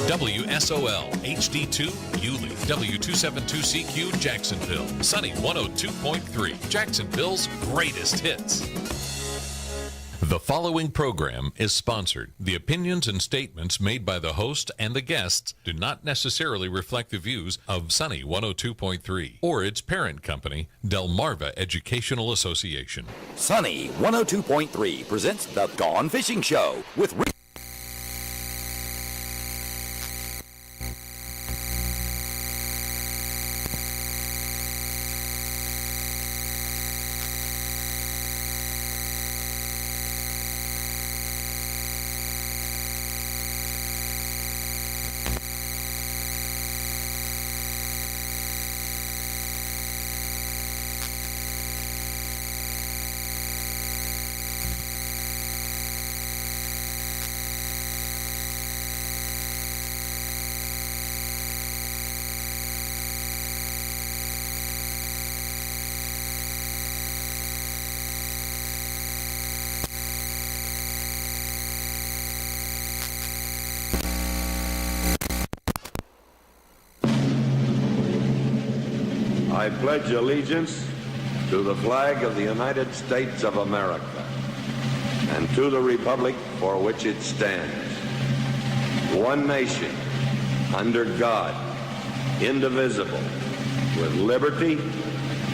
WSOL HD2 Yulee, W272CQ Jacksonville, Sunny 102.3, Jacksonville's greatest hits. The following program is sponsored. The opinions and statements made by the host and the guests do not necessarily reflect the views of Sunny 102.3 or its parent company, Delmarva Educational Association. Sunny 102.3 presents The Gone Fishing Show with Rick. I pledge allegiance to the flag of the United States of America and to the republic for which it stands, one nation, under God, indivisible, with liberty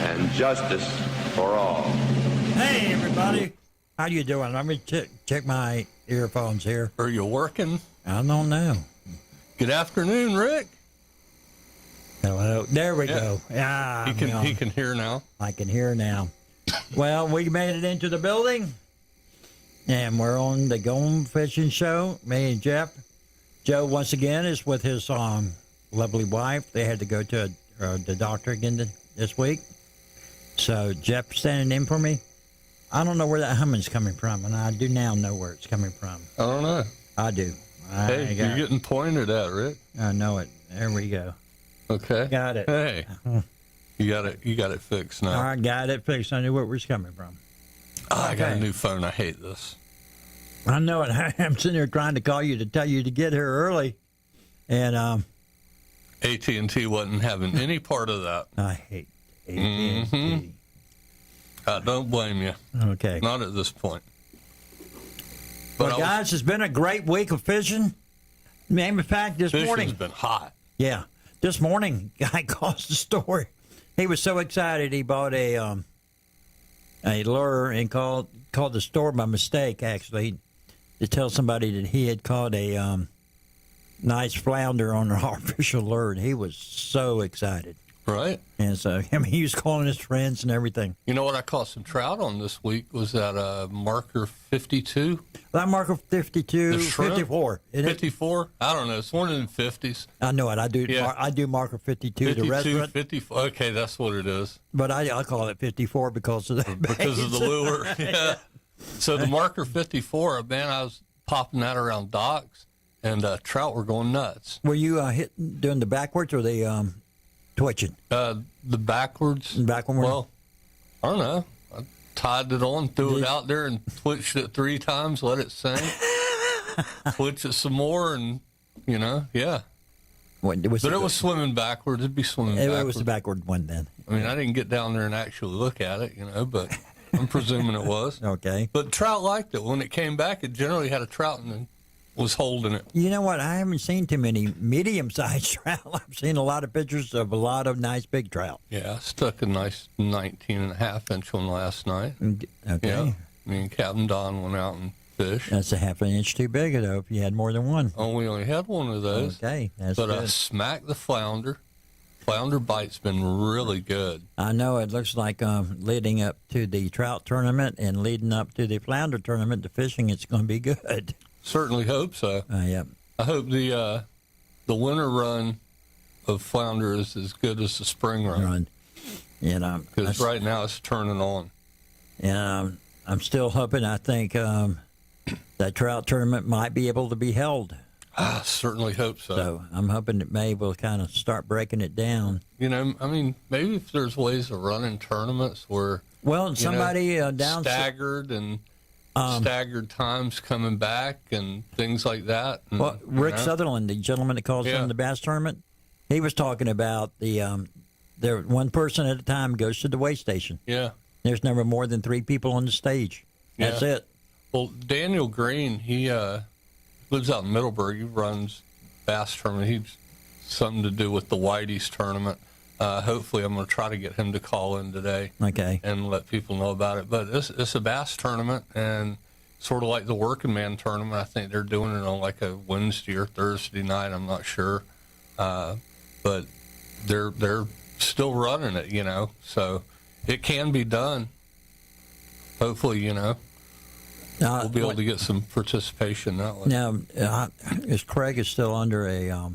and justice for all. Hey, everybody. How you doing? Let me check my earphones here. Are you working? I don't know. Good afternoon, Rick. Hello. There we go. Yeah, He can hear now. I can hear now. Well, we made it into the building, and we're on the Gone Fishing Show. Me and Jeff. Joe, once again, is with his lovely wife. They had to go to the doctor again this week. So Jeff standing in for me. I don't know where that humming's coming from, and I do now know where it's coming from. I don't know. I do. Hey, you're getting pointed at, Rick. I know it. There we go. Okay. Got it. Hey, you got it fixed now. All right, got it fixed. I knew where it was coming from. Oh, I got a new phone. I hate this. I know it. I'm sitting here trying to call you to tell you to get here early, and AT&T wasn't having any part of that. I hate AT&T. I don't blame you. Okay. Not at this point. But guys, it's been a great week of fishing. Matter of fact, this morning. Fishing's been hot. Yeah. This morning, guy calls the store. He was so excited he bought a lure and called the store by mistake, actually, to tell somebody that he had caught a nice flounder on an artificial lure. And he was so excited. Right. And so, I mean, he was calling his friends and everything. You know what I caught some trout on this week was that marker 52. That marker 52, 54. 54? I don't know. It's one of them 50s. I know it. I do. Yeah. I do marker 52. 52, The restaurant. 54. Okay, that's what it is. But I call it 54 because of the because of the lure. Yeah. So the marker 54, man, I was popping that around docks, and trout were going nuts. Were you doing the backwards or the twitching? The backwards. Backward. Well, I don't know. I tied it on, threw it out there, and twitched it 3 times, let it sink. Twitch it some more, and, yeah. But it was swimming backwards. It'd be swimming backwards. It was the backward one then. I mean, I didn't get down there and actually look at it, but I'm presuming it was. Okay. But trout liked it. When it came back, it generally had a trout and was holding it. You know what? I haven't seen too many medium-sized trout. I've seen a lot of pictures of a lot of nice big trout. Yeah, I stuck a nice 19.5-inch one last night. Okay. Yeah. Me and Captain Don went out and fished. That's a half an inch too big, though, if you had more than one. Oh, we only had one of those. Okay, that's but good. I smacked the flounder. Flounder bite's been really good. I know. It looks like leading up to the trout tournament and leading up to the flounder tournament, the fishing, it's going to be good. Certainly hope so. Yeah. I hope the winter run of flounder is as good as the spring run. Because right now it's turning on. And I'm still hoping. I think that trout tournament might be able to be held. I certainly hope so. So I'm hoping that May will kind of start breaking it down. Maybe if there's ways of running tournaments where somebody down staggered and staggered times coming back and things like that. And, Well, Rick Sutherland, the gentleman that calls in the bass tournament, he was talking about there one person at a time goes to the weigh station. Yeah. There's never more than 3 people on the stage. That's it. Well, Daniel Green, he lives out in Middleburg. He runs bass tournament. He's something to do with the Whitey's tournament. Hopefully, I'm going to try to get him to call in today. Okay. And let people know about it. But it's a bass tournament, and sort of like the working man tournament. I think they're doing it on like a Wednesday or Thursday night. I'm not sure, but they're still running it. So it can be done. Hopefully, we'll be able to get some participation that way. Now, Craig is still under a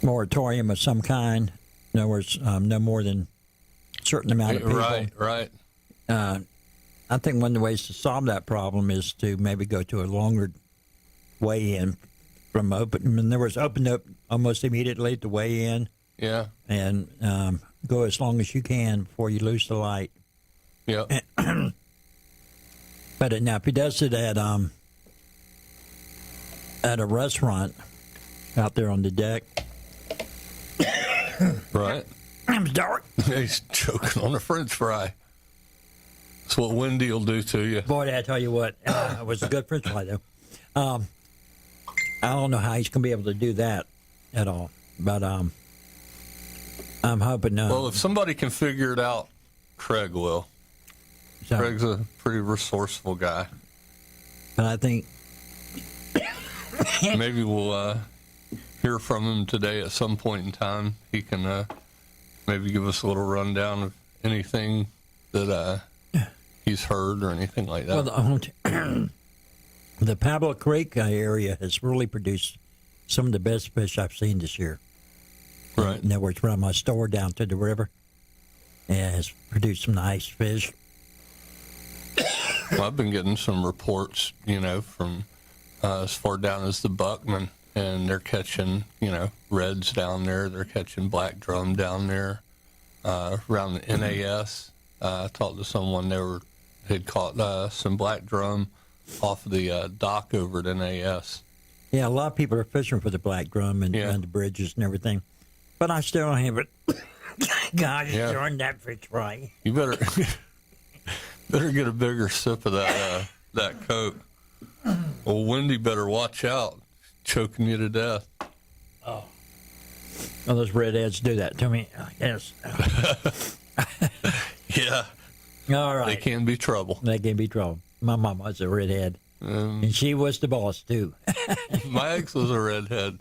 moratorium of some kind. In other words, no more than a certain amount of people. Right. I think one of the ways to solve that problem is to maybe go to a longer weigh-in from open. In other words, open up almost immediately to weigh in. Yeah. And go as long as you can before you lose the light. Yeah. But now, if he does it at a restaurant out there on the deck, right. I'm sorry. He's choking on a French fry. That's what Wendy will do to you. Boy, I tell you what, it was a good French fry though. I don't know how he's going to be able to do that at all, but I'm hoping. Well, if somebody can figure it out, Craig will. So, Craig's a pretty resourceful guy. but I think Maybe we'll hear from him today at some point in time. He can maybe give us a little rundown of anything that he's heard or anything like that. well, the Pablo Creek area has really produced some of the best fish I've seen this year. Right. In other words, from my store down to the river, and it has produced some nice fish. Well, I've been getting some reports, from as far down as the Buckman, and they're catching, reds down there. They're catching black drum down there around the NAS. I talked to someone had caught some black drum off the dock over at NAS. Yeah, a lot of people are fishing for the black drum and around the bridges and everything. But I still haven't. God, it's on that fish fry. You better get a bigger sip of that Coke. Well, Wendy better watch out, choking you to death. Oh, those redheads do that to me. Yes. Yeah. All right. They can be trouble. They can be trouble. My mom was a redhead, and she was the boss too. My ex was a redhead.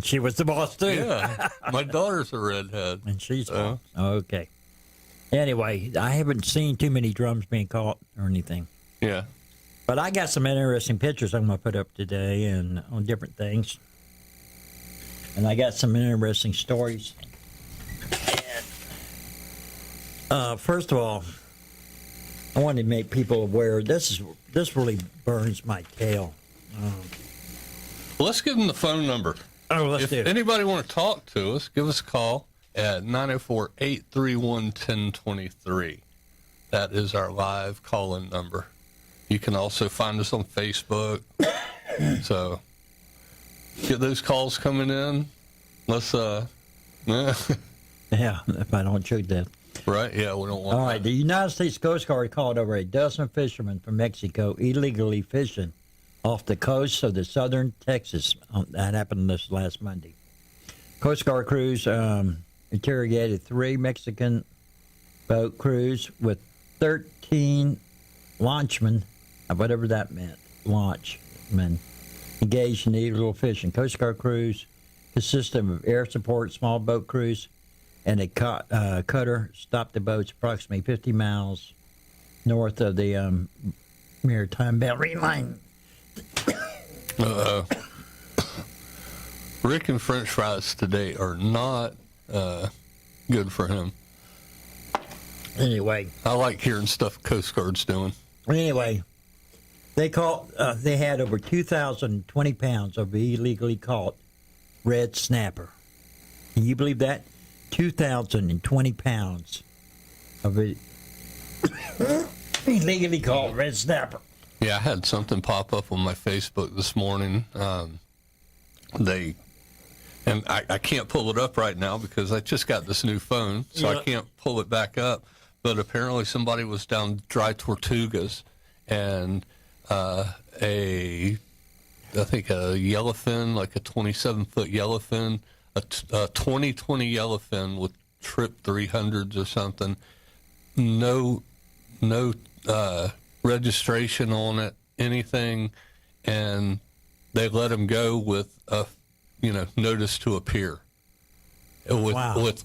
She was the boss too. Yeah. My daughter's a redhead. And she's boss. Okay. Anyway, I haven't seen too many drums being caught or anything. Yeah. But I got some interesting pictures I'm going to put up today and on different things. And I got some interesting stories. First of all, I wanted to make people aware. This really burns my tail. Well, let's give them the phone number. Oh, let's If do it. anybody want to talk to us, give us a call at 904-831-1023. That is our live call-in number. You can also find us on Facebook. So get those calls coming in. Let's Yeah, if I don't choke that. right? Yeah, we don't want All right, the United States Coast Guard caught over a dozen fishermen from Mexico illegally fishing off the coast of the southern Texas. That happened this last Monday. Coast Guard crews interrogated 3 Mexican boat crews with 13 launchmen, whatever that meant, launchmen, engaged in illegal fishing. Coast Guard crews consist of air support, small boat crews, and a cutter stopped the boats approximately 50 miles north of the maritime boundary line. Rick and French fries today are not good for him. Anyway, I like hearing stuff Coast Guard's doing. they had over 2,020 pounds of illegally caught red snapper. Can you believe that? 2,020 pounds of it. Legally called red snapper. Yeah, I had something pop up on my Facebook this morning. I can't pull it up right now because I just got this new phone, so I can't pull it back up. But apparently somebody was down Dry Tortugas, and I think a yellowfin, like a 27-foot yellowfin, a 2020 yellowfin with trip 300s or something. No registration on it, anything, and they let him go with a notice to appear with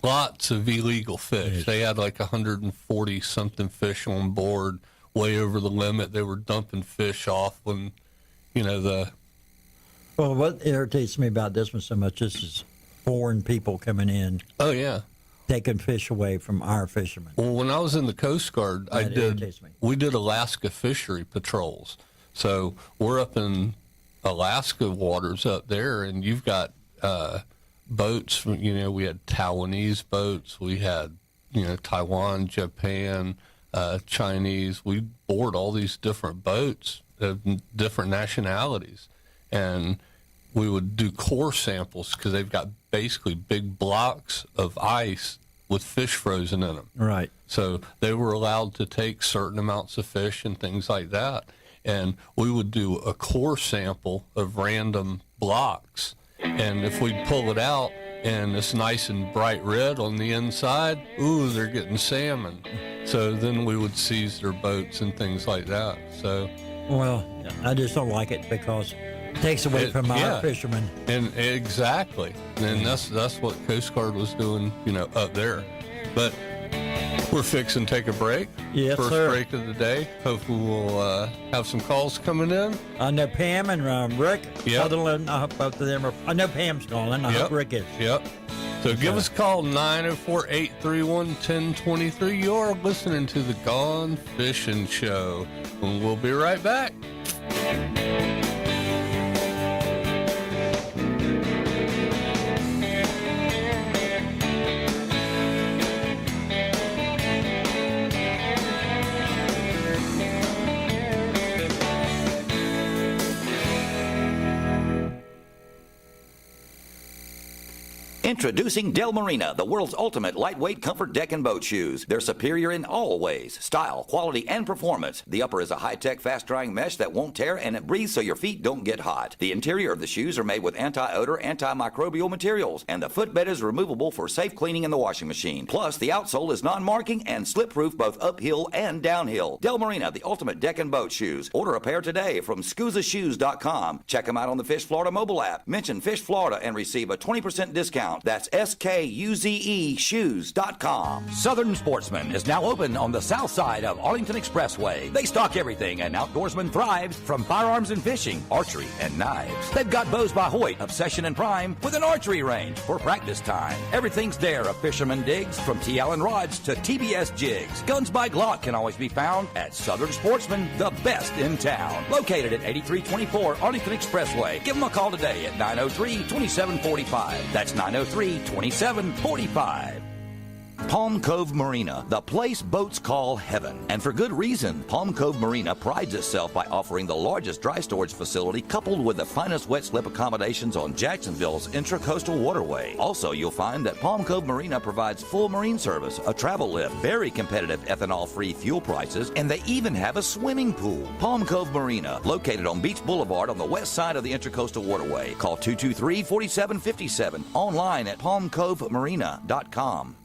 lots of illegal fish. Yes. They had like 140 something fish on board, way over the limit. They were dumping fish off when Well, what irritates me about this one so much is foreign people coming in. Oh yeah, taking fish away from our fishermen. Well, when I was in the Coast Guard, we did Alaska fishery patrols. So we're up in Alaska waters up there, and you've got boats. We had Taiwanese boats. We had Taiwan, Japan, Chinese. We board all these different boats of different nationalities, and we would do core samples because they've got basically big blocks of ice with fish frozen in them. Right. So they were allowed to take certain amounts of fish and things like that. And we would do a core sample of random blocks. And if we'd pull it out and it's nice and bright red on the inside, ooh, they're getting salmon. So then we would seize their boats and things like that. So, well, I just don't like it because it takes away from our fishermen. And exactly. And that's what Coast Guard was doing, up there. But we're fixing to take a break. Yes, First break of the day. Hopefully we'll have some calls coming in. I know Pam and Rick. Yep. Sutherland, I hope both of them are. I know Pam's calling. I hope Rick is. Yep. So give us a call, 904-831-1023. You're listening to the Gone Fishing Show. And we'll be right back. Introducing Del Marina, the world's ultimate lightweight comfort deck and boat shoes. They're superior in all ways: style, quality, and performance. The upper is a high-tech, fast-drying mesh that won't tear, and it breathes so your feet don't get hot. The interior of the shoes are made with anti-odor, antimicrobial materials, and the footbed is removable for safe cleaning in the washing machine. Plus, the outsole is non-marking and slip-proof both uphill and downhill. Del Marina, the ultimate deck and boat shoes. Order a pair today from ScusaShoes.com. Check them out on the Fish Florida mobile app. Mention Fish Florida and receive a 20% discount. That's SKUZE shoes.com. Southern Sportsman is now open on the south side of Arlington Expressway. They stock everything an outdoorsman thrives, from firearms and fishing, archery, and knives. They've got bows by Hoyt, Obsession, and Prime with an archery range for practice time. Everything's there of fisherman digs, from T. Allen rods to TBS jigs. Guns by Glock can always be found at Southern Sportsman, the best in town. Located at 8324 Arlington Expressway. Give them a call today at 903-2745. That's 903-2745. Palm Cove Marina, the place boats call heaven. And for good reason. Palm Cove Marina prides itself by offering the largest dry storage facility coupled with the finest wet slip accommodations on Jacksonville's intracoastal waterway. Also, you'll find that Palm Cove Marina provides full marine service, a travel lift, very competitive ethanol-free fuel prices, and they even have a swimming pool. Palm Cove Marina, located on Beach Boulevard on the west side of the intracoastal waterway. Call 223-4757. Online at palmcovemarina.com.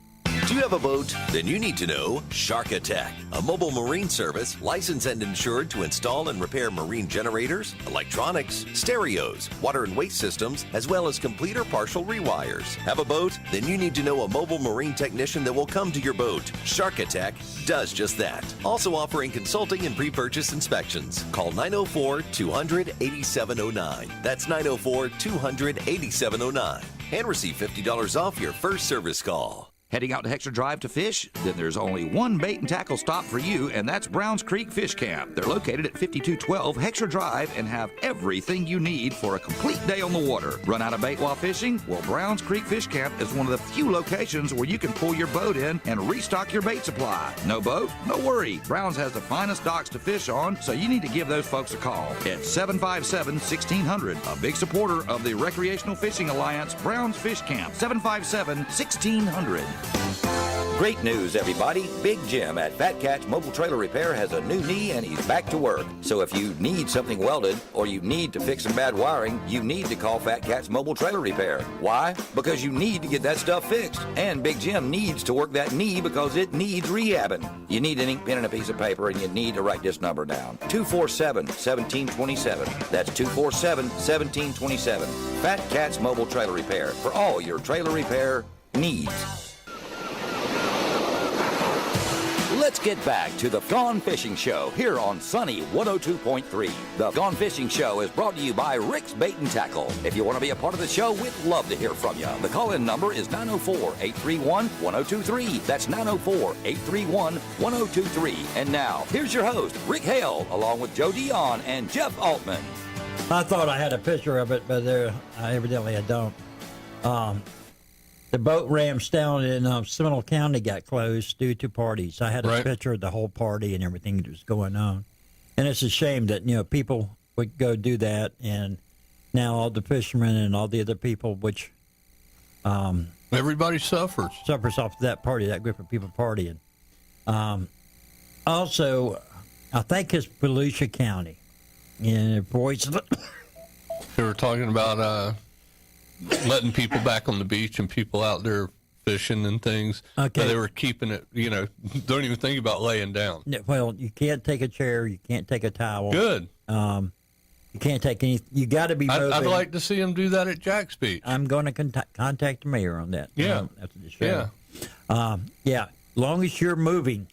Do you have a boat? Then you need to know Shark Attack, a mobile marine service licensed and insured to install and repair marine generators, electronics, stereos, water and waste systems, as well as complete or partial rewires. Have a boat? Then you need to know a mobile marine technician that will come to your boat. Shark Attack does just that. Also offering consulting and pre-purchase inspections. Call 904-200-8709. That's 904-200-8709. And receive $50 off your first service call. Heading out to Hexa Drive to fish? Then there's only one bait and tackle stop for you, and that's Browns Creek Fish Camp. They're located at 5212 Hexa Drive and have everything you need for a complete day on the water. Run out of bait while fishing? Well, Browns Creek Fish Camp is one of the few locations where you can pull your boat in and restock your bait supply. No boat? No worry. Browns has the finest docks to fish on, so you need to give those folks a call. It's 757-1600, a big supporter of the Recreational Fishing Alliance Browns Fish Camp. 757-1600. Great news, everybody. Big Jim at Fat Cat's Mobile Trailer Repair has a new knee and he's back to work. So if you need something welded or you need to fix some bad wiring, you need to call Fat Cat's Mobile Trailer Repair. Why? Because you need to get that stuff fixed. And Big Jim needs to work that knee because it needs rehabbing. You need an ink pen and a piece of paper, and you need to write this number down. 247-1727. That's 247-1727. Fat Cat's Mobile Trailer Repair for all your trailer repair needs. Let's get back to the Gone Fishing Show here on Sunny 102.3. The Gone Fishing Show is brought to you by Rick's Bait and Tackle. If you want to be a part of the show, we'd love to hear from you. The call-in number is 904-831-1023. That's 904-831-1023. And now, here's your host, Rick Hale, along with Joe Dion and Jeff Altman. I thought I had a picture of it, but evidently I don't. The boat ramps down in Seminole County got closed due to parties. I had a picture of the whole party and everything that was going on. And it's a shame that, people would go do that, and now all the fishermen and all the other people, which everybody suffers off that party, that group of people partying. Also, I think it's Volusia County. And boys, they were talking about letting people back on the beach and people out there fishing and things. Okay. But they were keeping it, don't even think about laying down. Well, you can't take a chair. You can't take a towel. Good. You can't take any. You got to be moving. I'd like to see them do that at Jack's Beach. I'm going to contact the mayor on that. Yeah. After the show. Yeah. Long as you're moving,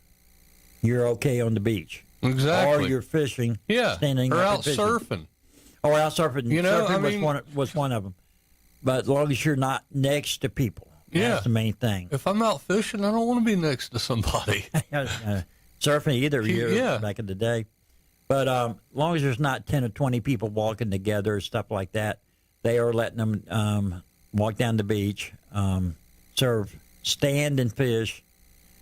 you're okay on the beach. Exactly. Or you're fishing. Yeah. Standing or up out and fishing. surfing. Or out surfing. Surfing I was one of them. But as long as you're not next to people. Yeah. That's the main thing. If I'm out fishing, I don't want to be next to somebody. Surfing either Yeah. back in the day. But as long as there's not 10 or 20 people walking together, stuff like that, they are letting them walk down the beach, stand and fish,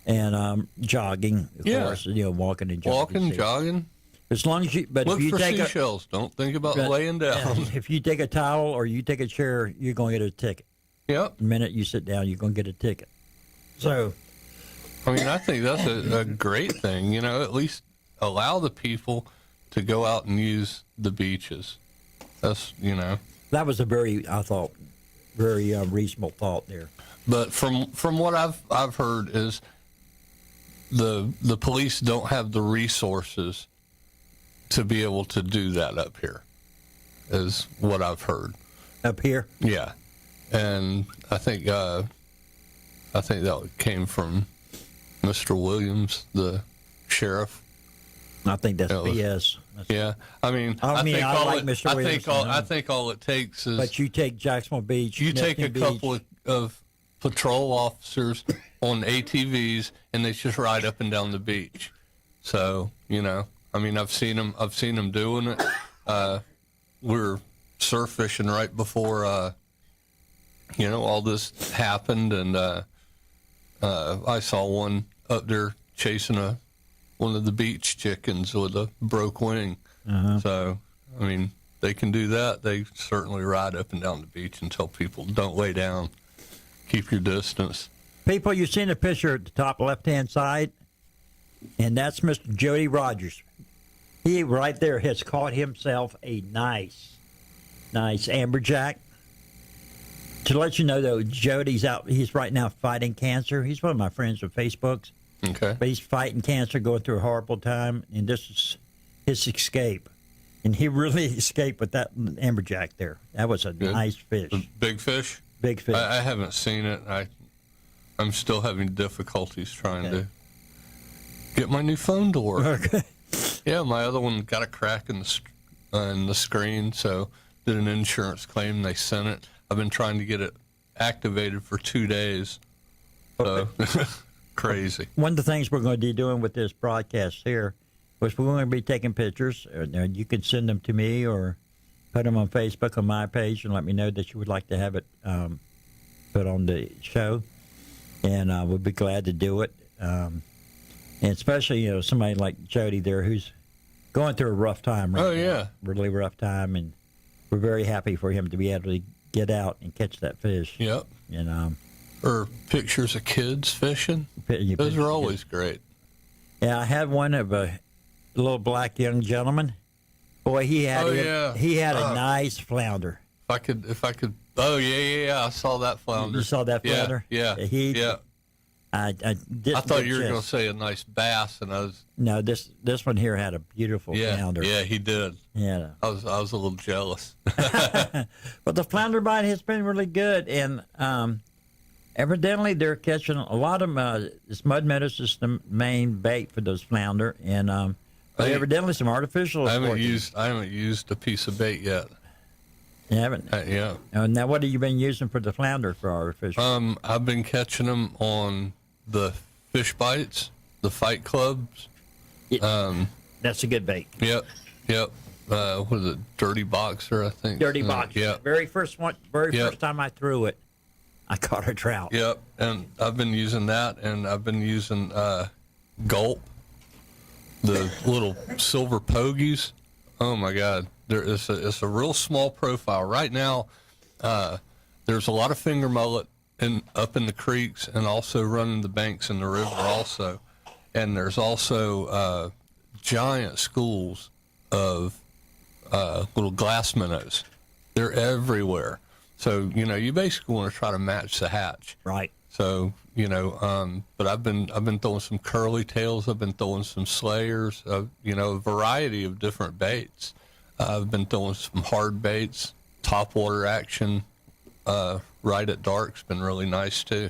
and jogging, of course, walking and jogging. Walking, jogging. As long as you, but Look if you for take seashells. Don't think about laying down. If you take a towel or you take a chair, you're going to get a ticket. Yep. The minute you sit down, you're going to get a ticket. So, I think that's a great thing. At least allow the people to go out and use the beaches. That's that was a very reasonable thought there. But from what I've heard is the police don't have the resources to be able to do that up here, is what I've heard. Up here? Yeah, and I think that came from Mr. Williams, the sheriff. I think that's BS. Yeah, I think all it takes is. But you take Jacksonville Beach. You take a couple of patrol officers on ATVs, and they just ride up and down the beach. So I've seen them doing it. We were surf fishing right before all this happened, and I saw one up there chasing one of the beach chickens with a broke wing. Uh-huh. So they can do that. They certainly ride up and down the beach and tell people don't lay down, keep your distance. People, you've seen a picture at the top left-hand side, and that's Mr. Jody Rogers. He right there has caught himself a nice amberjack. To let you know, though, Jody's out. He's right now fighting cancer. He's one of my friends on Facebook. Okay. But he's fighting cancer, going through a horrible time, and this is his escape. And he really escaped with that amberjack there. That was a nice fish. A big fish? Big fish. I haven't seen it. I'm still having difficulties trying to get my new phone to work. Okay. Yeah, my other one got a crack in the screen, so did an insurance claim. They sent it. I've been trying to get it activated for 2 days, So crazy. One of the things we're going to be doing with this broadcast here was we're going to be taking pictures. You can send them to me or put them on Facebook on my page and let me know that you would like to have it put on the show. And we'll be glad to do it. And especially, somebody like Jody there who's going through a rough time right now. Yeah. Really rough time. And we're very happy for him to be able to get out and catch that fish. Yep. And, or pictures of kids fishing. Those are always great. Yeah, I had one of a little black young gentleman. Boy, he had a nice flounder. If I could. Oh yeah. I saw that flounder. You saw that flounder? Yeah. I didn't. I thought you were going to say a nice bass, and I was. No, this one here had a beautiful flounder. Yeah, he did. Yeah. I was a little jealous. But the flounder bite has been really good, and evidently they're catching a lot of this mud meadows is the main bait for those flounder, and but evidently some artificial. I haven't used a piece of bait yet. You haven't? Yeah. Now, what have you been using for the flounder for artificial? I've been catching them on the fish bites, the fight clubs. That's a good bait. Yep. What is it? Dirty Boxer, I think. Dirty Boxer. Yeah. First time I threw it, I caught a trout. Yep. And I've been using that, and I've been using Gulp, the little silver pogies. Oh my God. It's a real small profile. Right now, there's a lot of finger mullet up in the creeks and also running the banks in the river also. And there's also giant schools of little glass minnows. They're everywhere. So, you basically want to try to match the hatch. Right. So, but I've been throwing some curly tails. I've been throwing some slayers, a variety of different baits. I've been throwing some hard baits, topwater action, right at dark's been really nice too.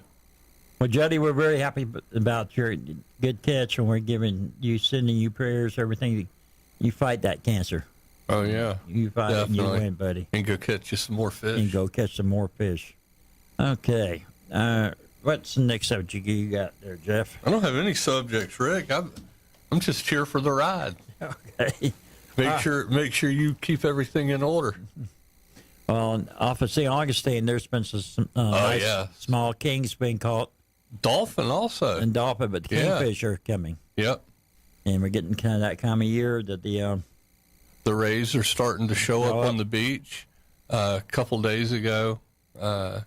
Well, Jody, we're very happy about your good catch, and we're sending you prayers, everything. You fight that cancer. Oh yeah, you fight it and you win, buddy. And go catch you some more fish. And go catch some more fish. Okay, what's the next subject you got there, Jeff? I don't have any subjects, Rick. I'm just here for the ride. Okay. Make sure you keep everything in order. Well, off of St. Augustine, there's been some small kings being caught. Dolphin also. And dolphin, but the kingfish are coming. Yep. And we're getting kind of that time of year that the rays are starting to show up on the beach. A couple days ago, I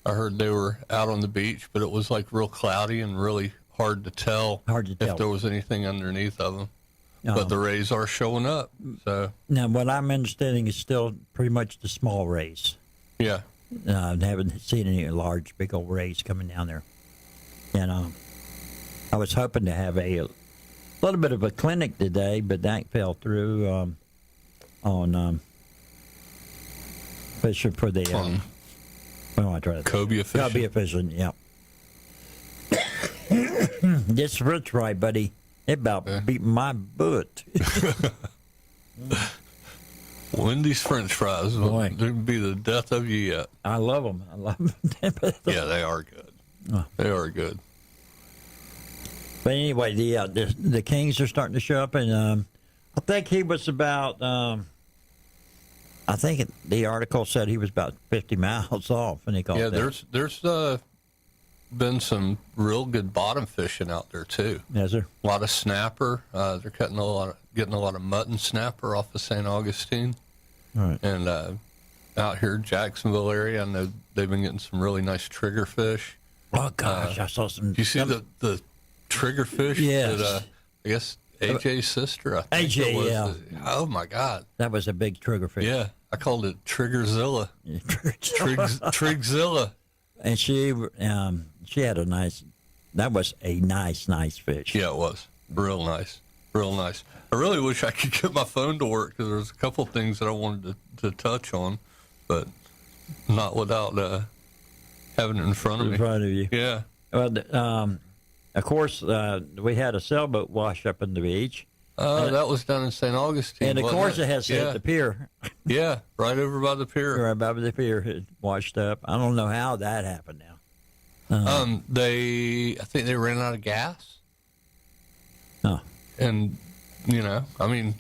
heard they were out on the beach, but it was like real cloudy and really hard to tell if there was anything underneath of them. But the rays are showing up. So now, what I'm understanding is still pretty much the small rays. Yeah. I haven't seen any large, big old rays coming down there. And I was hoping to have a little bit of a clinic today, but that fell through on fishing for the cobia fishing. Cobia fishing, yeah. This French fry, buddy. It about beat my butt. Wendy's French fries would be the death of you yet. I love them. Yeah, they are good. Oh. They are good. But anyway, the kings are starting to show up, and I think he was about. I think the article said he was about 50 miles off, and he caught that. Yeah, there's been some real good bottom fishing out there too. Yes, sir. A lot of snapper. They're getting a lot of mutton snapper off of St. Augustine. All right. And out here, Jacksonville area, I know they've been getting some really nice triggerfish. Oh gosh, I saw some. Do you see the triggerfish? Yes. That, I guess AJ's sister. I think AJ, yeah. Oh my God. That was a big triggerfish. Yeah, I called it Triggerzilla. Trigzilla. And she had a nice. That was a nice fish. Yeah, it was real nice. I really wish I could get my phone to work because there's a couple things that I wanted to touch on, but not without having it in front of me. In front of you. Yeah. Well, of course, we had a sailboat wash up in the beach. That was down in St. Augustine. And of course, it has hit the pier. Yeah, right over by the pier. Right by the pier, it washed up. I don't know how that happened now. I think they ran out of gas. Oh. And, I mean,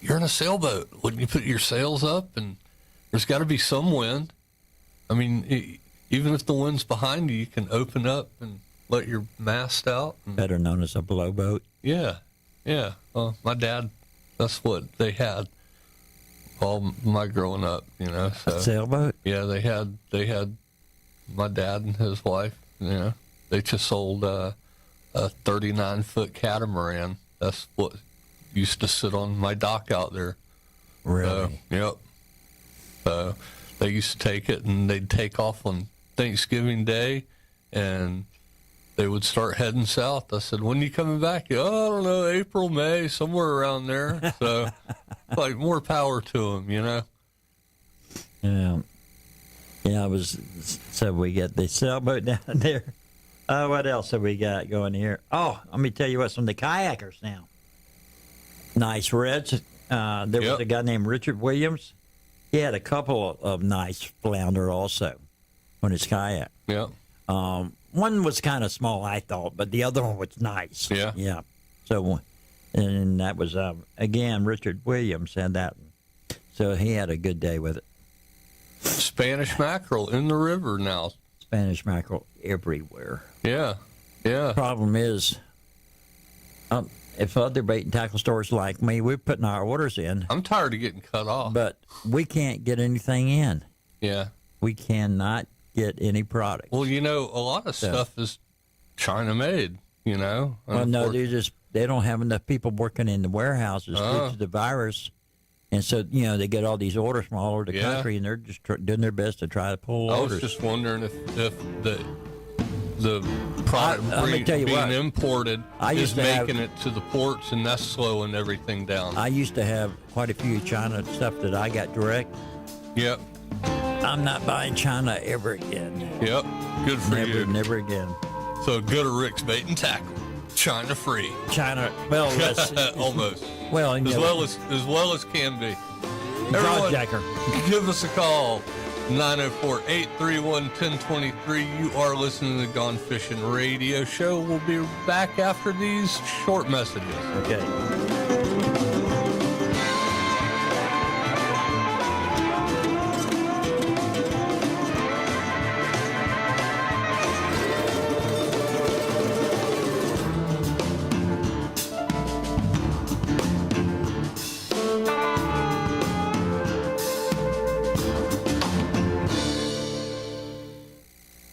you're in a sailboat. Wouldn't you put your sails up? And there's got to be some wind. I mean, even if the wind's behind you, you can open up and let your mast out. Better known as a blowboat. Yeah. Well, my dad, that's what they had all my growing up, So, A sailboat? Yeah, they had my dad and his wife, They just sold a 39-foot catamaran. That's what used to sit on my dock out there. Really? Yep. They used to take it, and they'd take off on Thanksgiving Day, and they would start heading south. I said, when are you coming back? I don't know, April, May, somewhere around there. So, like, more power to them, Yeah. Yeah, so we got the sailboat down there. What else have we got going here? Oh, let me tell you what's from the kayakers now. Nice reds. There was a guy named Richard Williams. He had a couple of nice flounder also on his kayak. Yeah. One was kind of small, I thought, but the other one was nice. Yeah. Yeah. So, and that was, again, Richard Williams had that one. So he had a good day with it. Spanish mackerel in the river now. Spanish mackerel everywhere. Yeah. Problem is, if other bait and tackle stores like me, we're putting our orders in. I'm tired of getting cut off. But we can't get anything in. Yeah. We cannot get any product. Well, a lot of stuff is China made, Well, no, they don't have enough people working in the warehouses due to the virus. And so, they get all these orders from all over the country, and they're just doing their best to try to pull orders. I was just wondering if the product being imported is making it to the ports, and that's slowing everything down. I used to have quite a few China stuff that I got direct. Yep. I'm not buying China ever again. Yep. Good for you. Never again. So go to Rick's Bait and Tackle. China free. China, well, almost. Well, as well as can be. Everyone, Jacker, give us a call. 904-831-1023. You are listening to the Gone Fishing Radio Show. We'll be back after these short messages. Okay.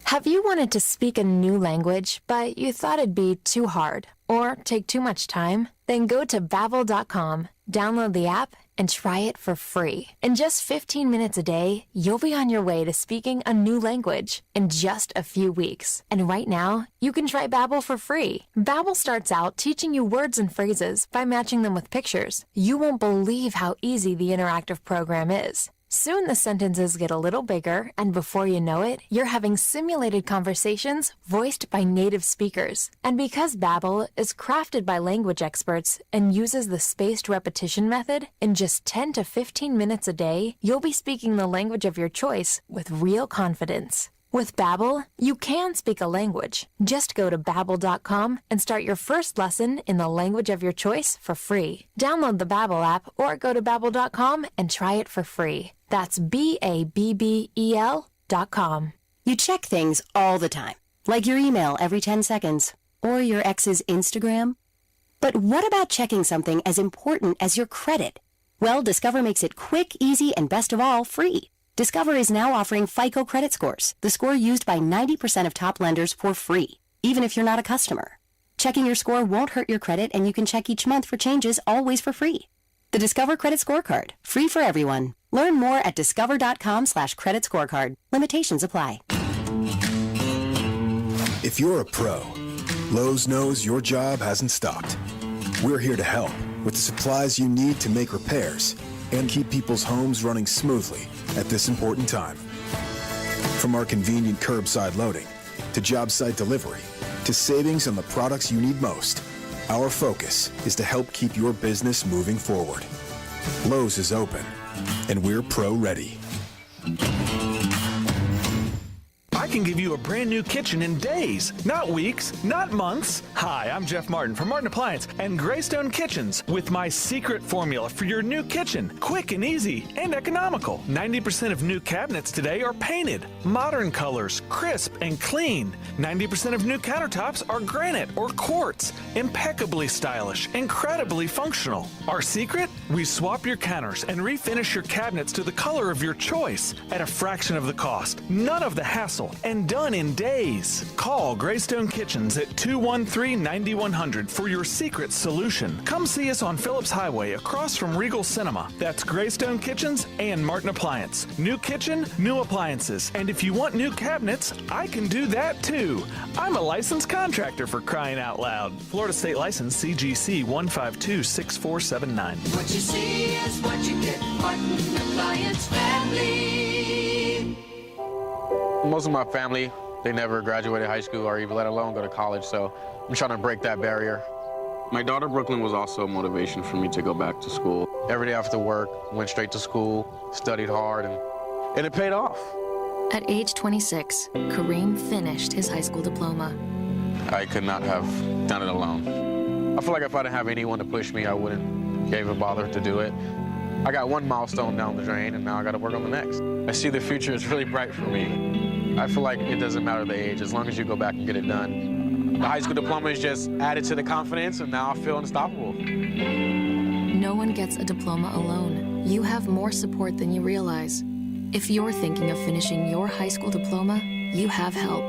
Have you wanted to speak a new language, but you thought it'd be too hard or take too much time? Then go to Babbel.com, download the app, and try it for free. In just 15 minutes a day, you'll be on your way to speaking a new language in just a few weeks. And right now, you can try Babbel for free. Babbel starts out teaching you words and phrases by matching them with pictures. You won't believe how easy the interactive program is. Soon the sentences get a little bigger, and before you know it, you're having simulated conversations voiced by native speakers. And because Babbel is crafted by language experts and uses the spaced repetition method, in just 10 to 15 minutes a day, you'll be speaking the language of your choice with real confidence. With Babbel, you can speak a language. Just go to Babbel.com and start your first lesson in the language of your choice for free. Download the Babbel app or go to Babbel.com and try it for free. That's Babbel.com. You check things all the time, like your email every 10 seconds or your ex's Instagram. But what about checking something as important as your credit? Well, Discover makes it quick, easy, and best of all, free. Discover is now offering FICO credit scores, the score used by 90% of top lenders, for free, even if you're not a customer. Checking your score won't hurt your credit, and you can check each month for changes, always for free. The Discover Credit Scorecard, free for everyone. Learn more at discover.com/credit scorecard. Limitations apply. If you're a pro, Lowe's knows your job hasn't stopped. We're here to help with the supplies you need to make repairs and keep people's homes running smoothly at this important time. From our convenient curbside loading to job site delivery to savings on the products you need most, our focus is to help keep your business moving forward. Lowe's is open, and we're pro ready. I can give you a brand new kitchen in days, not weeks, not months. Hi, I'm Jeff Martin from Martin Appliance and Greystone Kitchens with my secret formula for your new kitchen. Quick and easy and economical. 90% of new cabinets today are painted, modern colors, crisp and clean. 90% of new countertops are granite or quartz, impeccably stylish, incredibly functional. Our secret? We swap your counters and refinish your cabinets to the color of your choice at a fraction of the cost. None of the hassle and done in days. Call Greystone Kitchens at 213-9100 for your secret solution. Come see us on Phillips Highway across from Regal Cinema. That's Greystone Kitchens and Martin Appliance. New kitchen, new appliances. And if you want new cabinets, I can do that too. I'm a licensed contractor, for crying out loud. Florida State License CGC 1526479. What you see is what you get. Martin Appliance Family. Most of my family, they never graduated high school or even let alone go to college, so I'm trying to break that barrier. My daughter Brooklyn was also a motivation for me to go back to school. Every day after work, went straight to school, studied hard, and it paid off. At age 26, Kareem finished his high school diploma. I could not have done it alone. I feel like if I didn't have anyone to push me, I wouldn't even bother to do it. I got one milestone down the drain, and now I got to work on the next. I see the future is really bright for me. I feel like it doesn't matter the age, as long as you go back and get it done. The high school diploma is just added to the confidence, and now I feel unstoppable. No one gets a diploma alone. You have more support than you realize. If you're thinking of finishing your high school diploma, you have help.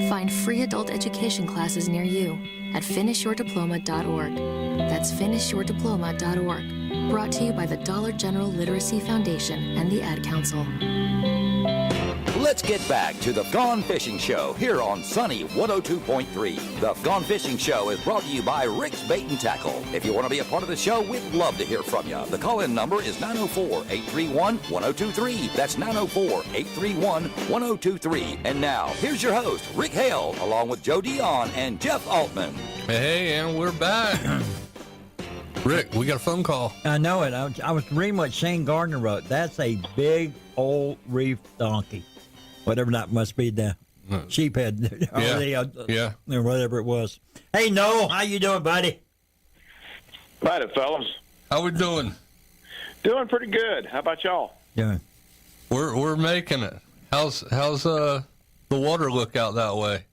Find free adult education classes near you at finishyourdiploma.org. That's finishyourdiploma.org. Brought to you by the Dollar General Literacy Foundation and the Ad Council. Let's get back to the Gone Fishing Show here on Sunny 102.3. The Gone Fishing Show is brought to you by Rick's Bait and Tackle. If you want to be a part of the show, we'd love to hear from you. The call-in number is 904-831-1023. That's 904-831-1023. And now, here's your host, Rick Hale, along with Joe Dion and Jeff Altman. Hey, and we're back. Rick, we got a phone call. I know it. I was reading what Shane Gardner wrote. That's a big old reef donkey. Whatever that must be, the sheephead. Yeah. Or whatever it was. Hey, Noel, how you doing, buddy? Righty, fellas. How we doing? Doing pretty good. How about y'all? Yeah. We're making it. How's the water look out that way?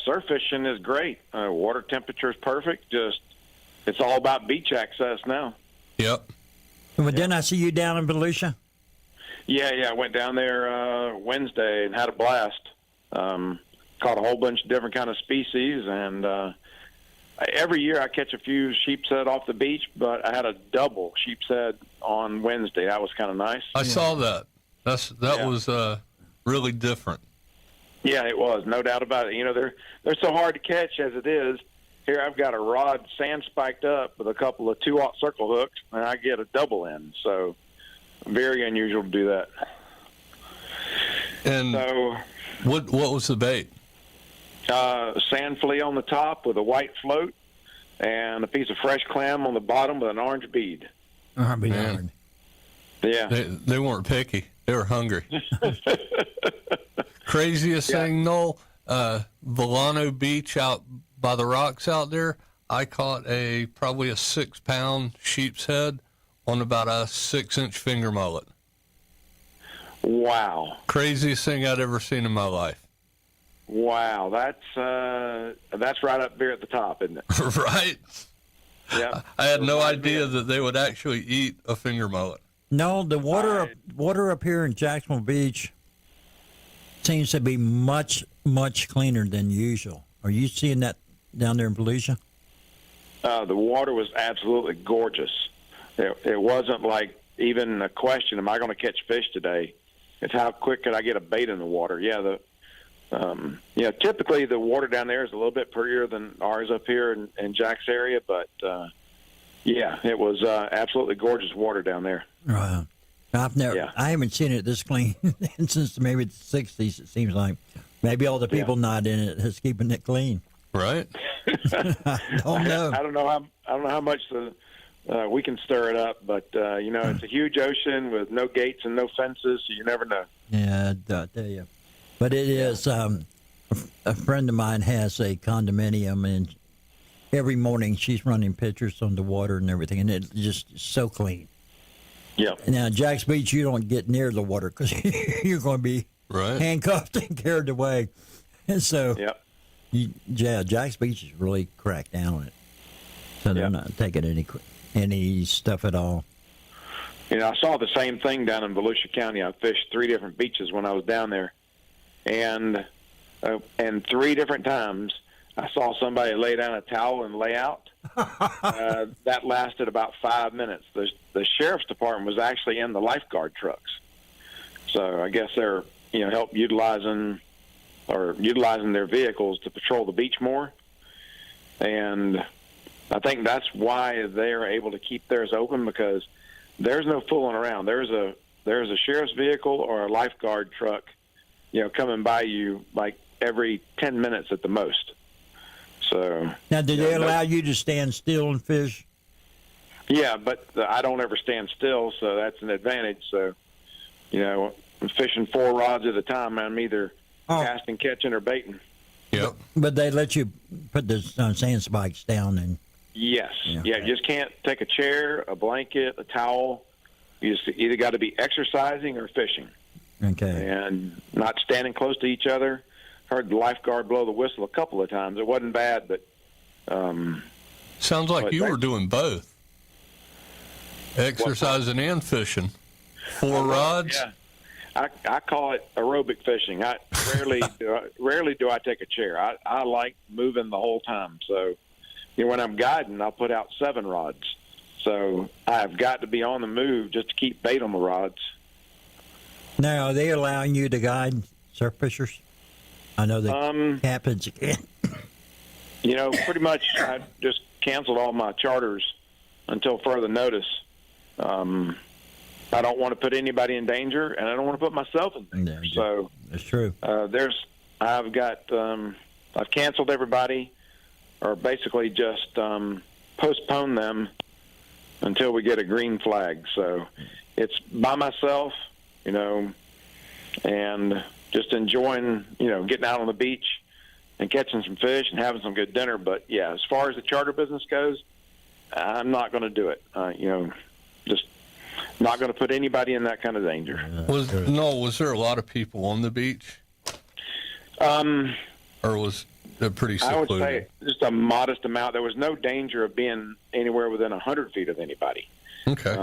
Surf fishing is great. Water temperature is perfect. Just it's all about beach access now. Yep. Well, didn't I see you down in Volusia? Yeah. I went down there Wednesday and had a blast. Caught a whole bunch of different kind of species, and every year I catch a few sheepshead off the beach, but I had a double sheepshead on Wednesday. That was kind of nice. I saw that. That was really different. Yeah, it was, no doubt about it. You know, they're so hard to catch as it is. Here I've got a rod sand spiked up with a couple of 2/0 circle hooks, and I get a double end. So very unusual to do that. And so, what was the bait? Sand flea on the top with a white float, and a piece of fresh clam on the bottom with an orange bead. Man. Yeah. They weren't picky. They were hungry. Craziest thing, Noel, Volano Beach out by the rocks out there, I caught probably a 6-pound sheep's head on about a 6-inch finger mullet. Wow. Craziest thing I'd ever seen in my life. Wow, that's right up there at the top, isn't it? Right? Yeah. I had no idea that they would actually eat a finger mullet. No, the water up here in Jacksonville Beach seems to be much, much cleaner than usual. Are you seeing that down there in Volusia? The water was absolutely gorgeous. It wasn't like even a question, am I going to catch fish today? It's how quick could I get a bait in the water? Yeah, typically the water down there is a little bit prettier than ours up here in Jack's area, but it was absolutely gorgeous water down there. Right. I haven't seen it this clean since maybe the 60s, it seems like. Maybe all the people not in it is keeping it clean. Right. I don't know. I don't know how much we can stir it up, but it's a huge ocean with no gates and no fences, so you never know. Yeah, I tell you. But it is. A friend of mine has a condominium, and every morning she's running pictures on the water and everything, and it's just so clean. Yeah. Now, Jack's Beach, you don't get near the water because you're going to be handcuffed and carried away. And so, Jack's Beach is really cracked down on it. So they're not taking any stuff at all. You know, I saw the same thing down in Volusia County. I fished 3 different beaches when I was down there, and 3 different times I saw somebody lay down a towel and lay out. That lasted about 5 minutes. The sheriff's department was actually in the lifeguard trucks, so I guess they're help utilizing their vehicles to patrol the beach more, and I think that's why they're able to keep theirs open, because there's no fooling around. There's a sheriff's vehicle or a lifeguard truck, coming by you like every 10 minutes at the most. So now, do they allow you to stand still and fish? Yeah, but I don't ever stand still, so that's an advantage. So, I'm fishing 4 rods at a time. I'm either casting, catching, or baiting. Yep. But they let you put the sand spikes down and. Yes. Yeah, you just can't take a chair, a blanket, a towel. You just either got to be exercising or fishing. Okay. And not standing close to each other. Heard the lifeguard blow the whistle a couple of times. It wasn't bad, but... Sounds like you were doing both. Exercising and fishing. 4 rods? Yeah. I call it aerobic fishing. I rarely do I take a chair. I like moving the whole time. So, when I'm guiding, I'll put out 7 rods. So I've got to be on the move just to keep bait on the rods. Now, are they allowing you to guide surf fishers? I know that happens again. Pretty much I just canceled all my charters until further notice. I don't want to put anybody in danger, and I don't want to put myself in danger. So that's true. I've canceled everybody, or basically just postpone them until we get a green flag. So it's by myself, and just enjoying, getting out on the beach and catching some fish and having some good dinner. But, yeah, as far as the charter business goes, I'm not going to do it. Just not going to put anybody in that kind of danger. Was there a lot of people on the beach? Or was it pretty secluded? I would say just a modest amount. There was no danger of being anywhere within 100 feet of anybody. Okay.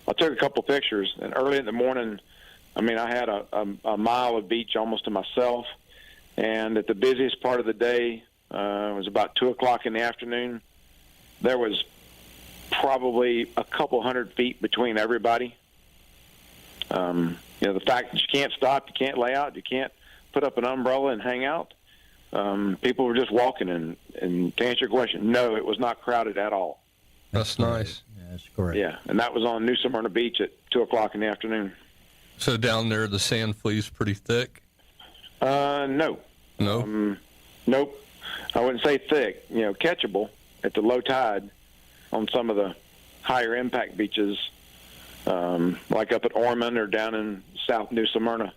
I took a couple pictures, and early in the morning, I had a mile of beach almost to myself. And at the busiest part of the day, it was about 2 o'clock in the afternoon, there was probably a couple 100 feet between everybody. The fact that you can't stop, you can't lay out, you can't put up an umbrella and hang out. People were just walking. And to answer your question, no, it was not crowded at all. That's nice. Yeah, that's correct. Yeah, and that was on New Smyrna Beach at 2 o'clock in the afternoon. So down there, the sand flea's pretty thick? No. No? Nope. I wouldn't say thick. Catchable at the low tide on some of the higher impact beaches, like up at Ormond or down in South New Smyrna.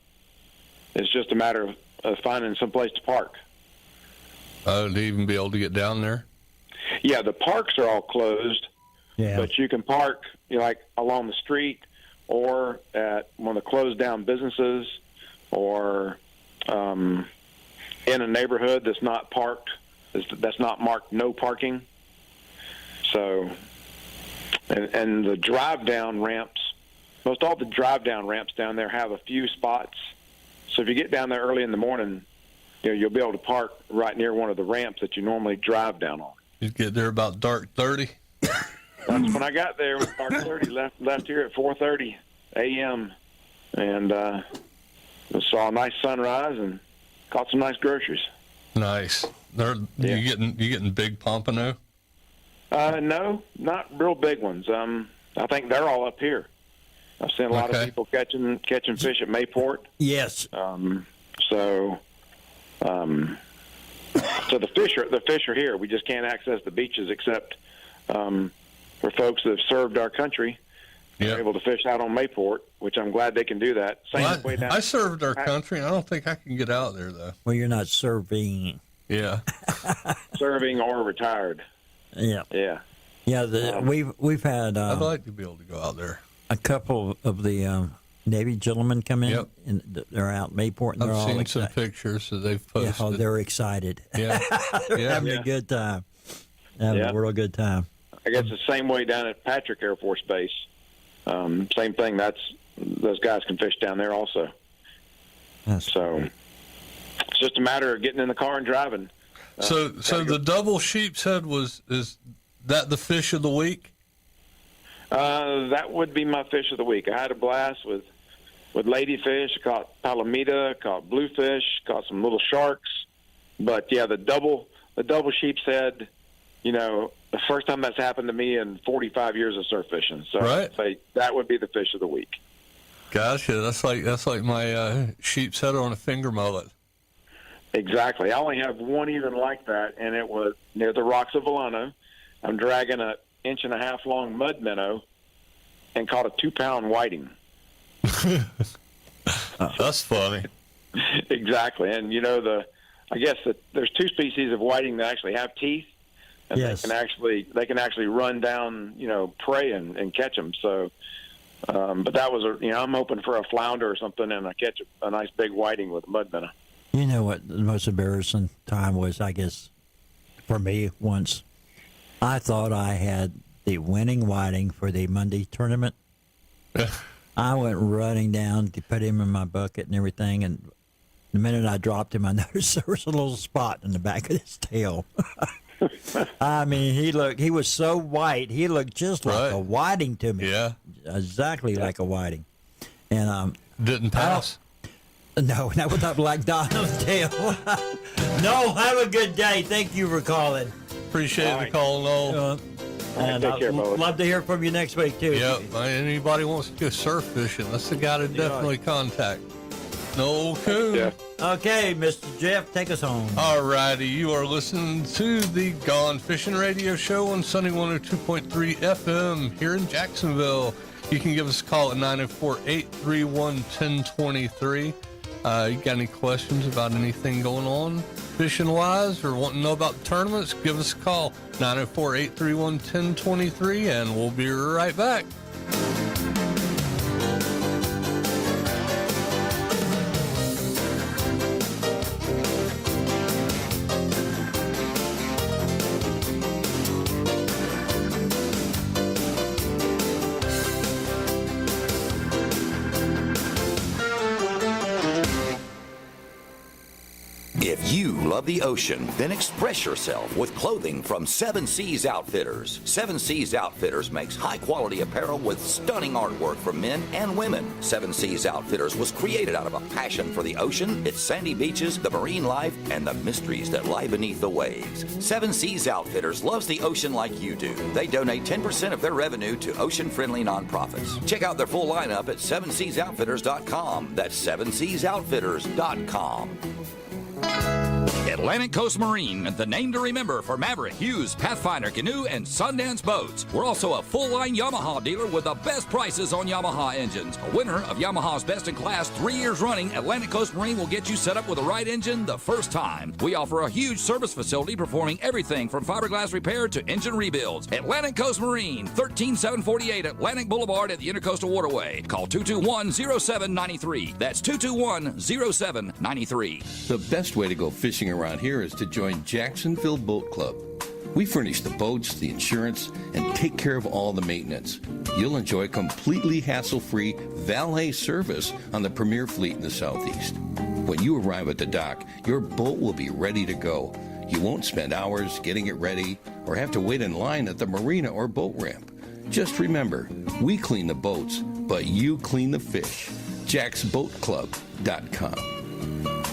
It's just a matter of finding some place to park. To even be able to get down there? Yeah, the parks are all closed, but you can park like along the street or at one of the closed down businesses or in a neighborhood that's not parked, that's not marked no parking. So, and the drive down ramps, most all the drive down ramps down there have a few spots. So if you get down there early in the morning, you'll be able to park right near one of the ramps that you normally drive down on. You get there about dark 30? That's when I got there. It was dark 30. Left here at 4:30 a.m. and saw a nice sunrise and caught some nice groceries. Nice. You getting big pompano? No, not real big ones. I think they're all up here. I've seen a lot of people catching fish at Mayport. Yes. So the fish are here. We just can't access the beaches except for folks that have served our country They're able to fish out on Mayport, which I'm glad they can do that. Same way down. I served our country, and I don't think I can get out there, though. Well, you're not serving. Yeah. Serving or retired. Yeah. Yeah. Yeah, we've had. I'd like to be able to go out there. A couple of the Navy gentlemen come in, Yep. and they're out in Mayport, and they're I've all seen excited. some pictures that they've posted. Yeah, they're excited. Yeah. They're having a good time. Having a real good time. I guess the same way down at Patrick Air Force Base. Same thing. Those guys can fish down there also. So it's just a matter of getting in the car and driving. So the double sheep's head is that the fish of the week? That would be my fish of the week. I had a blast with ladyfish. I caught palomita, caught bluefish, caught some little sharks. But yeah, the double sheep's head. You know, the first time that's happened to me in 45 years of surf fishing. So I'd say that would be the fish of the week. Gotcha. That's like my sheep's head on a finger mullet. Exactly. I only have one even like that, and it was near the rocks of Volano. I'm dragging an 1.5-inch long mud minnow and caught a 2-pound whiting. That's funny. Exactly. And, you know, I guess that there's two species of whiting that actually have teeth, and they can actually run down, you know, prey and catch them. So, but that was, I'm hoping for a flounder or something, and I catch a nice big whiting with a mud minnow. You know what the most embarrassing time was, I guess, for me once? I thought I had the winning whiting for the Monday tournament. I went running down to put him in my bucket and everything, and the minute I dropped him, I noticed there was a little spot in the back of his tail. I mean, he was so white, he looked just like a whiting to me. Yeah. Exactly like a whiting. And didn't pass? No, not with that black dot on the tail. No, have a good day. Thank you for calling. Appreciate the call, Noel. And take care, I'd love to hear from you next week, too. Yep. Anybody wants to go surf fishing, that's the guy to definitely contact. Noel Coon. Yeah. Okay, Mr. Jeff, take us home. All righty. You are listening to the Gone Fishing Radio Show on Sunny 102.3 FM here in Jacksonville. You can give us a call at 904-831-1023. You got any questions about anything going on fishing-wise or want to know about the tournaments, give us a call, 904-831-1023, and we'll be right back. If you love the ocean, then express yourself with clothing from Seven Seas Outfitters. Seven Seas Outfitters makes high-quality apparel with stunning artwork for men and women. Seven Seas Outfitters was created out of a passion for the ocean, its sandy beaches, the marine life, and the mysteries that lie beneath the waves. Seven Seas Outfitters loves the ocean like you do. They donate 10% of their revenue to ocean-friendly nonprofits. Check out their full lineup at sevenseasoutfitters.com. That's sevenseasoutfitters.com. Atlantic Coast Marine, the name to remember for Maverick, Hughes, Pathfinder, Canoe, and Sundance boats. We're also a full-line Yamaha dealer with the best prices on Yamaha engines. A winner of Yamaha's Best in Class 3 years running, Atlantic Coast Marine will get you set up with the right engine the first time. We offer a huge service facility performing everything from fiberglass repair to engine rebuilds. Atlantic Coast Marine, 13748 Atlantic Boulevard at the Intercoastal Waterway. Call 221-0793. That's 221-0793. The best way to go fishing around here is to join Jacksonville Boat Club. We furnish the boats, the insurance, and take care of all the maintenance. You'll enjoy completely hassle-free valet service on the premier fleet in the Southeast. When you arrive at the dock, your boat will be ready to go. You won't spend hours getting it ready or have to wait in line at the marina or boat ramp. Just remember, we clean the boats, but you clean the fish. JacksBoatClub.com.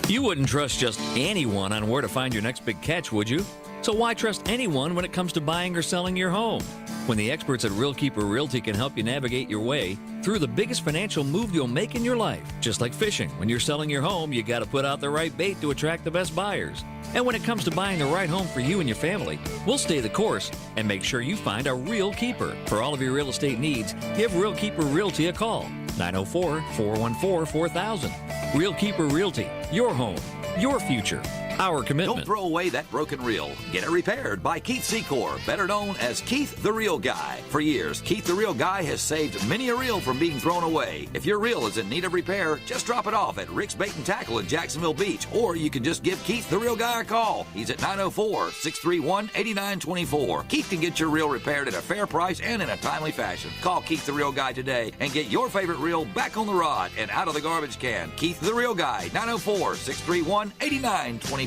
You wouldn't trust just anyone on where to find your next big catch, would you? So why trust anyone when it comes to buying or selling your home? When the experts at RealKeeper Realty can help you navigate your way through the biggest financial move you'll make in your life. Just like fishing, when you're selling your home, you got to put out the right bait to attract the best buyers. And when it comes to buying the right home for you and your family, we'll stay the course and make sure you find a real keeper. For all of your real estate needs, give Real Keeper Realty a call. 904-414-4000. Real Keeper Realty. Your home. Your future. Our commitment. Don't throw away that broken reel. Get it repaired by Keith Secor, better known as Keith the Reel Guy. For years, Keith the Reel Guy has saved many a reel from being thrown away. If your reel is in need of repair, just drop it off at Rick's Bait and Tackle in Jacksonville Beach, or you can just give Keith the Reel Guy a call. He's at 904-631-8924. Keith can get your reel repaired at a fair price and in a timely fashion. Call Keith the Reel Guy today and get your favorite reel back on the rod and out of the garbage can. Keith the Reel Guy, 904-631-8924.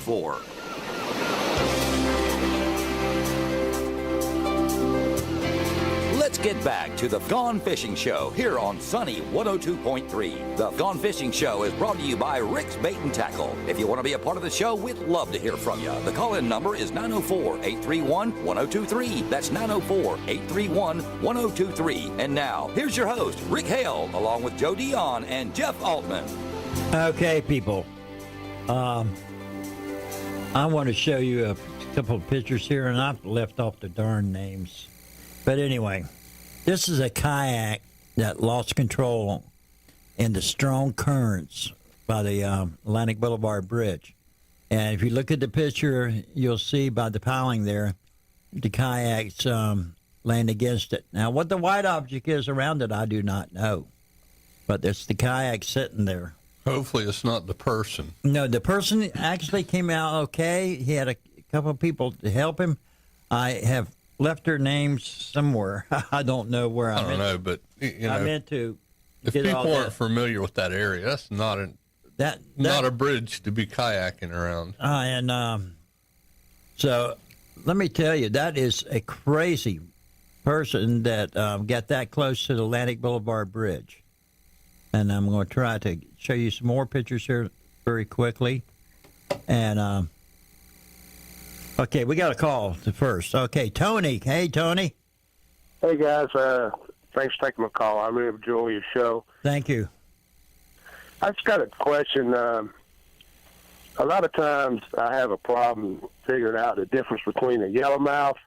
Let's get back to the Gone Fishing Show here on Sunny 102.3. The Gone Fishing Show is brought to you by Rick's Bait and Tackle. If you want to be a part of the show, we'd love to hear from you. The call-in number is 904-831-1023. That's 904-831-1023. And now, here's your host, Rick Hale, along with Joe Dion and Jeff Altman. Okay, people. I want to show you a couple of pictures here, and I've left off the darn names. But anyway, this is a kayak that lost control in the strong currents by the Atlantic Boulevard Bridge. And if you look at the picture, you'll see by the piling there, the kayak's laying against it. Now, what the white object is around it, I do not know. But it's the kayak sitting there. Hopefully it's not the person. No, the person actually came out okay. He had a couple of people to help him. I have left their names somewhere. I don't know where I don't know, but I meant to. If people aren't familiar with that area, that's not not a bridge to be kayaking around. So let me tell you, that is a crazy person that got that close to the Atlantic Boulevard Bridge. And I'm going to try to show you some more pictures here very quickly. And, okay, we got a call first. Okay, Tony. Hey, Tony. Hey, guys. Thanks for taking my call. I really enjoy your show. Thank you. I just got a question. A lot of times I have a problem figuring out the difference between a yellowmouth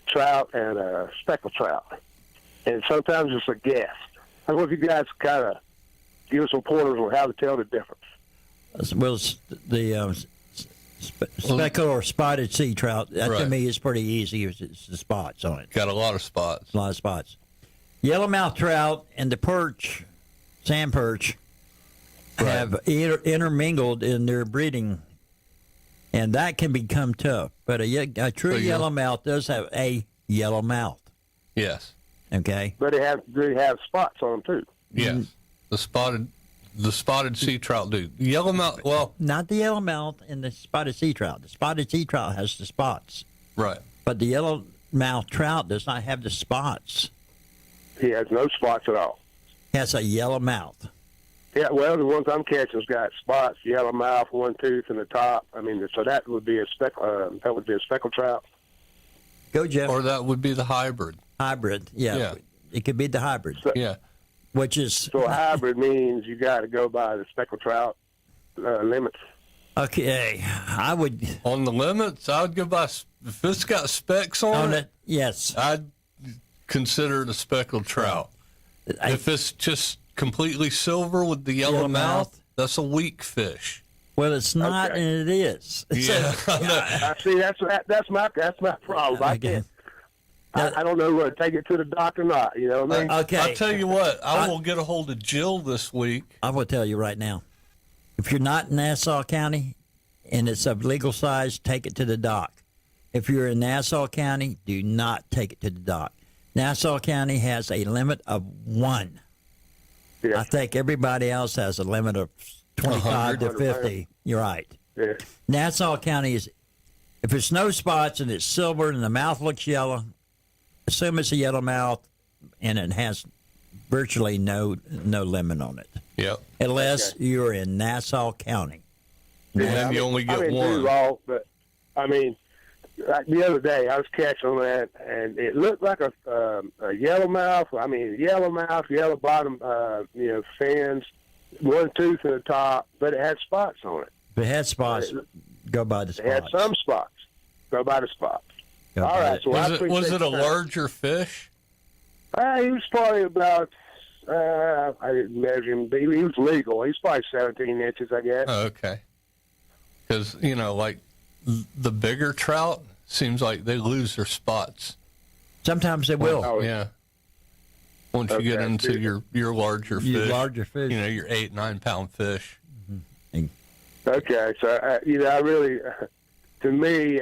trout and a speckled trout. And sometimes it's a guess. I don't know if you guys kind of give us some pointers on how to tell the difference. Well, the speckled or spotted sea trout, that to me is pretty easy. It's the spots on it. Got a lot of spots. A lot of spots. Yellowmouth trout and the perch, sand perch, have intermingled in their breeding, and that can become tough. But a true yellowmouth does have a yellow mouth. Yes. Okay. But they have spots on them too. Yes. The spotted sea trout do. Yellowmouth, well, not the yellowmouth and the spotted sea trout. The spotted sea trout has the spots. Right. But the yellowmouth trout does not have the spots. He has no spots at all. He has a yellow mouth. Yeah, well, the ones I'm catching's got spots, yellow mouth, one tooth in the top. I mean, so that would be a speckled trout. Go, Jeff. Or that would be the hybrid. Hybrid, yeah. It could be the hybrid. Yeah. Which is so a hybrid means you got to go by the speckled trout limits. Okay, I would on the limits. I would go by if it's got specks on it. Yes, I'd consider it a speckled trout. If it's just completely silver with the yellow mouth, that's a weak fish. Well, it's not, and it is. Yeah, I see. That's my problem. I don't know whether to take it to the doctor or not. You know what I mean? Okay. I'll tell you what. I will get a hold of Jill this week. I will tell you right now. If you're not in Nassau County and it's of legal size, take it to the dock. If you're in Nassau County, do not take it to the dock. Nassau County has a limit of 1. Yeah. I think everybody else has a limit of 25 to 50. You're right. Yeah. Nassau County is, if it's no spots and it's silver and the mouth looks yellow, assume it's a yellow mouth, and it has virtually no limit on it. Yep. Unless you're in Nassau County. And then you only get one. Wrong, but I mean, like the other day I was catching that, and it looked like a yellow mouth. I mean, yellow mouth, yellow bottom, fins, one tooth in the top, but it had spots on it. If it had spots, Go by the They had spots. some spots. Go by the spots. Go All by right. it. So I Was appreciate it a your time. larger fish? He was probably about, I didn't measure him, but he was legal. He's probably 17 inches, I guess. Oh, okay. Because, like the bigger trout, seems like they lose their spots. Sometimes they will. Oh, Yeah. Once you get into your larger fish. Your larger fish. Your 8-9 pound fish. Okay. So, I really, to me,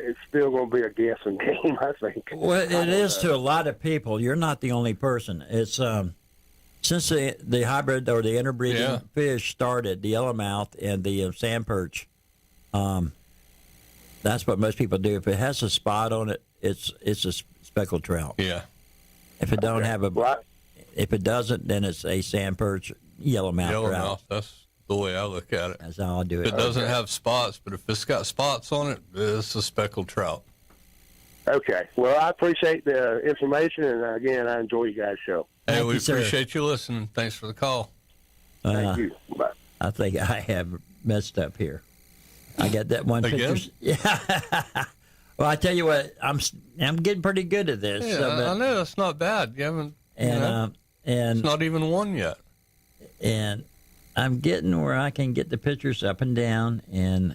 it's still going to be a guessing game, I think. Well, it is to a lot of people. You're not the only person. It's since the hybrid or the interbreeding fish started, the yellowmouth and the sand perch. That's what most people do. If it has a spot on it, it's a speckled trout. Yeah. If it don't have if it doesn't, then it's a sand perch yellowmouth trout. Yellowmouth, that's the way I look at it. That's how I do it. It doesn't have spots, but if it's got spots on it, it's a speckled trout. Okay. Well, I appreciate the information, and again, I enjoy you guys' show. Hey, we appreciate you listening. Thanks for the call. Thank you. Bye. I think I have messed up here. I got that one Again? picture. Yeah. Well, I tell you what, I'm getting pretty good at this. Yeah, but- I know that's not bad. You haven't, and it's not even one yet. And I'm getting where I can get the pictures up and down and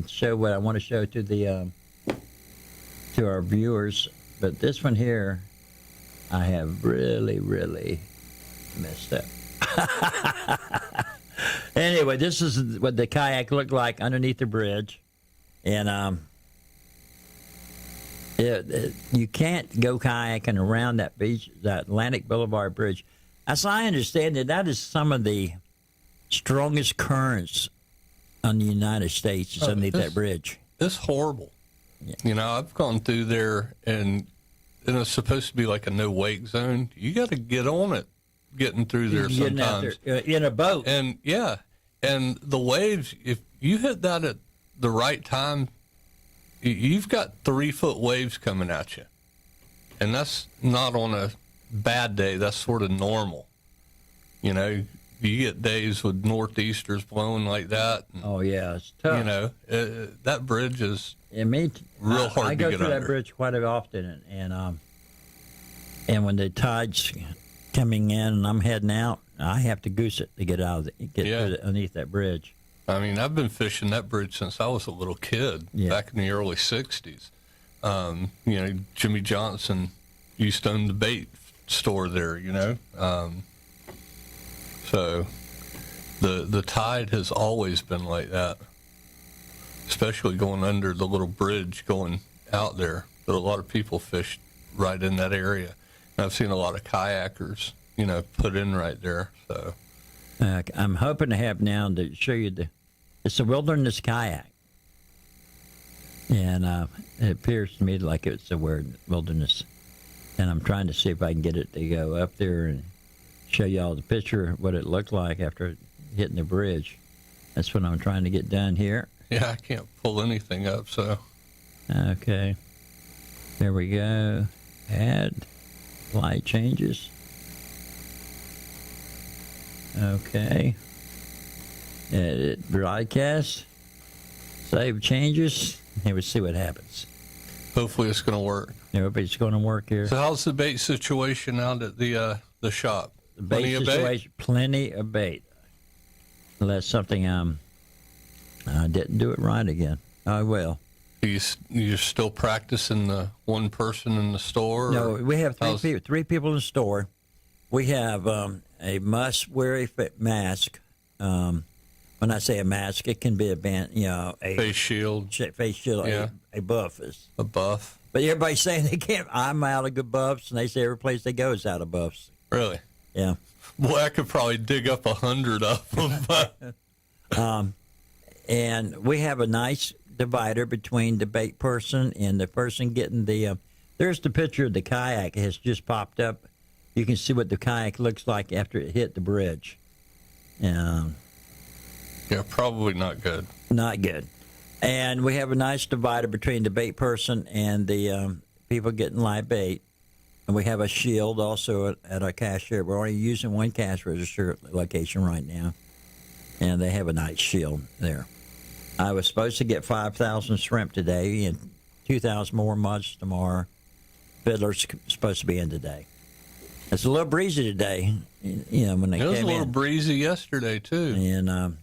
show what I want to show to the to our viewers. But this one here, I have really, really messed up. Anyway, this is what the kayak looked like underneath the bridge, and you can't go kayaking around that beach, that Atlantic Boulevard Bridge. As I understand it, that is some of the strongest currents on the United States is underneath that bridge. It's horrible. Yeah. I've gone through there, and it's supposed to be like a no wake zone. You got to get on it, getting through there Getting out sometimes. there, in a boat. And and the waves, if you hit that at the right time, you've got 3-foot waves coming at you. And that's not on a bad day. That's sort of normal. You get days with northeasters blowing like that. And, oh, yeah, it's tough. That bridge is real hard I to go get through under. that bridge quite often, and when the tide's coming in and I'm heading out, I have to goose it to get out of underneath that bridge. I mean, I've been fishing that bridge since I was a little kid, back in the early 60s. Jimmy Johnson used to own the bait store there, So the tide has always been like that, especially going under the little bridge going out there. But a lot of people fish right in that area. And I've seen a lot of kayakers, put in right there. So I'm hoping to have now to show you it's a wilderness kayak. And it appears to me like it's the word wilderness. And I'm trying to see if I can get it to go up there and show you all the picture of what it looked like after hitting the bridge. That's what I'm trying to get done here. Yeah, I can't pull anything up, so. Okay. There we go. Add light changes. Okay. Edit broadcast. Save changes. And we'll see what happens. Hopefully it's going to work. Everybody's going to work here. So how's the bait situation out at the shop? The bait Plenty of situation, plenty of bait. Unless something I didn't do it right again. I will. You're still practicing the one person in the store? No, we have how's- three people in the store. We have a must-wear mask. When I say a mask, it can be a band, a face shield. Face shield, Yeah. a buff. A buff. But everybody's saying they can't. I'm out of good buffs, and they say every place they go is out of buffs. Really? Yeah. Boy, I could probably dig up 100 of them. But And we have a nice divider between the bait person and the person getting the. There's the picture of the kayak. It has just popped up. You can see what the kayak looks like after it hit the bridge. yeah, probably not good. Not good. And we have a nice divider between the bait person and the people getting live bait. And we have a shield also at our cashier. We're only using one cash register location right now. And they have a nice shield there. I was supposed to get 5,000 shrimp today and 2,000 more muds tomorrow. Fiddler's supposed to be in today. It's a little breezy today, when they came in. It was a little breezy yesterday, too. And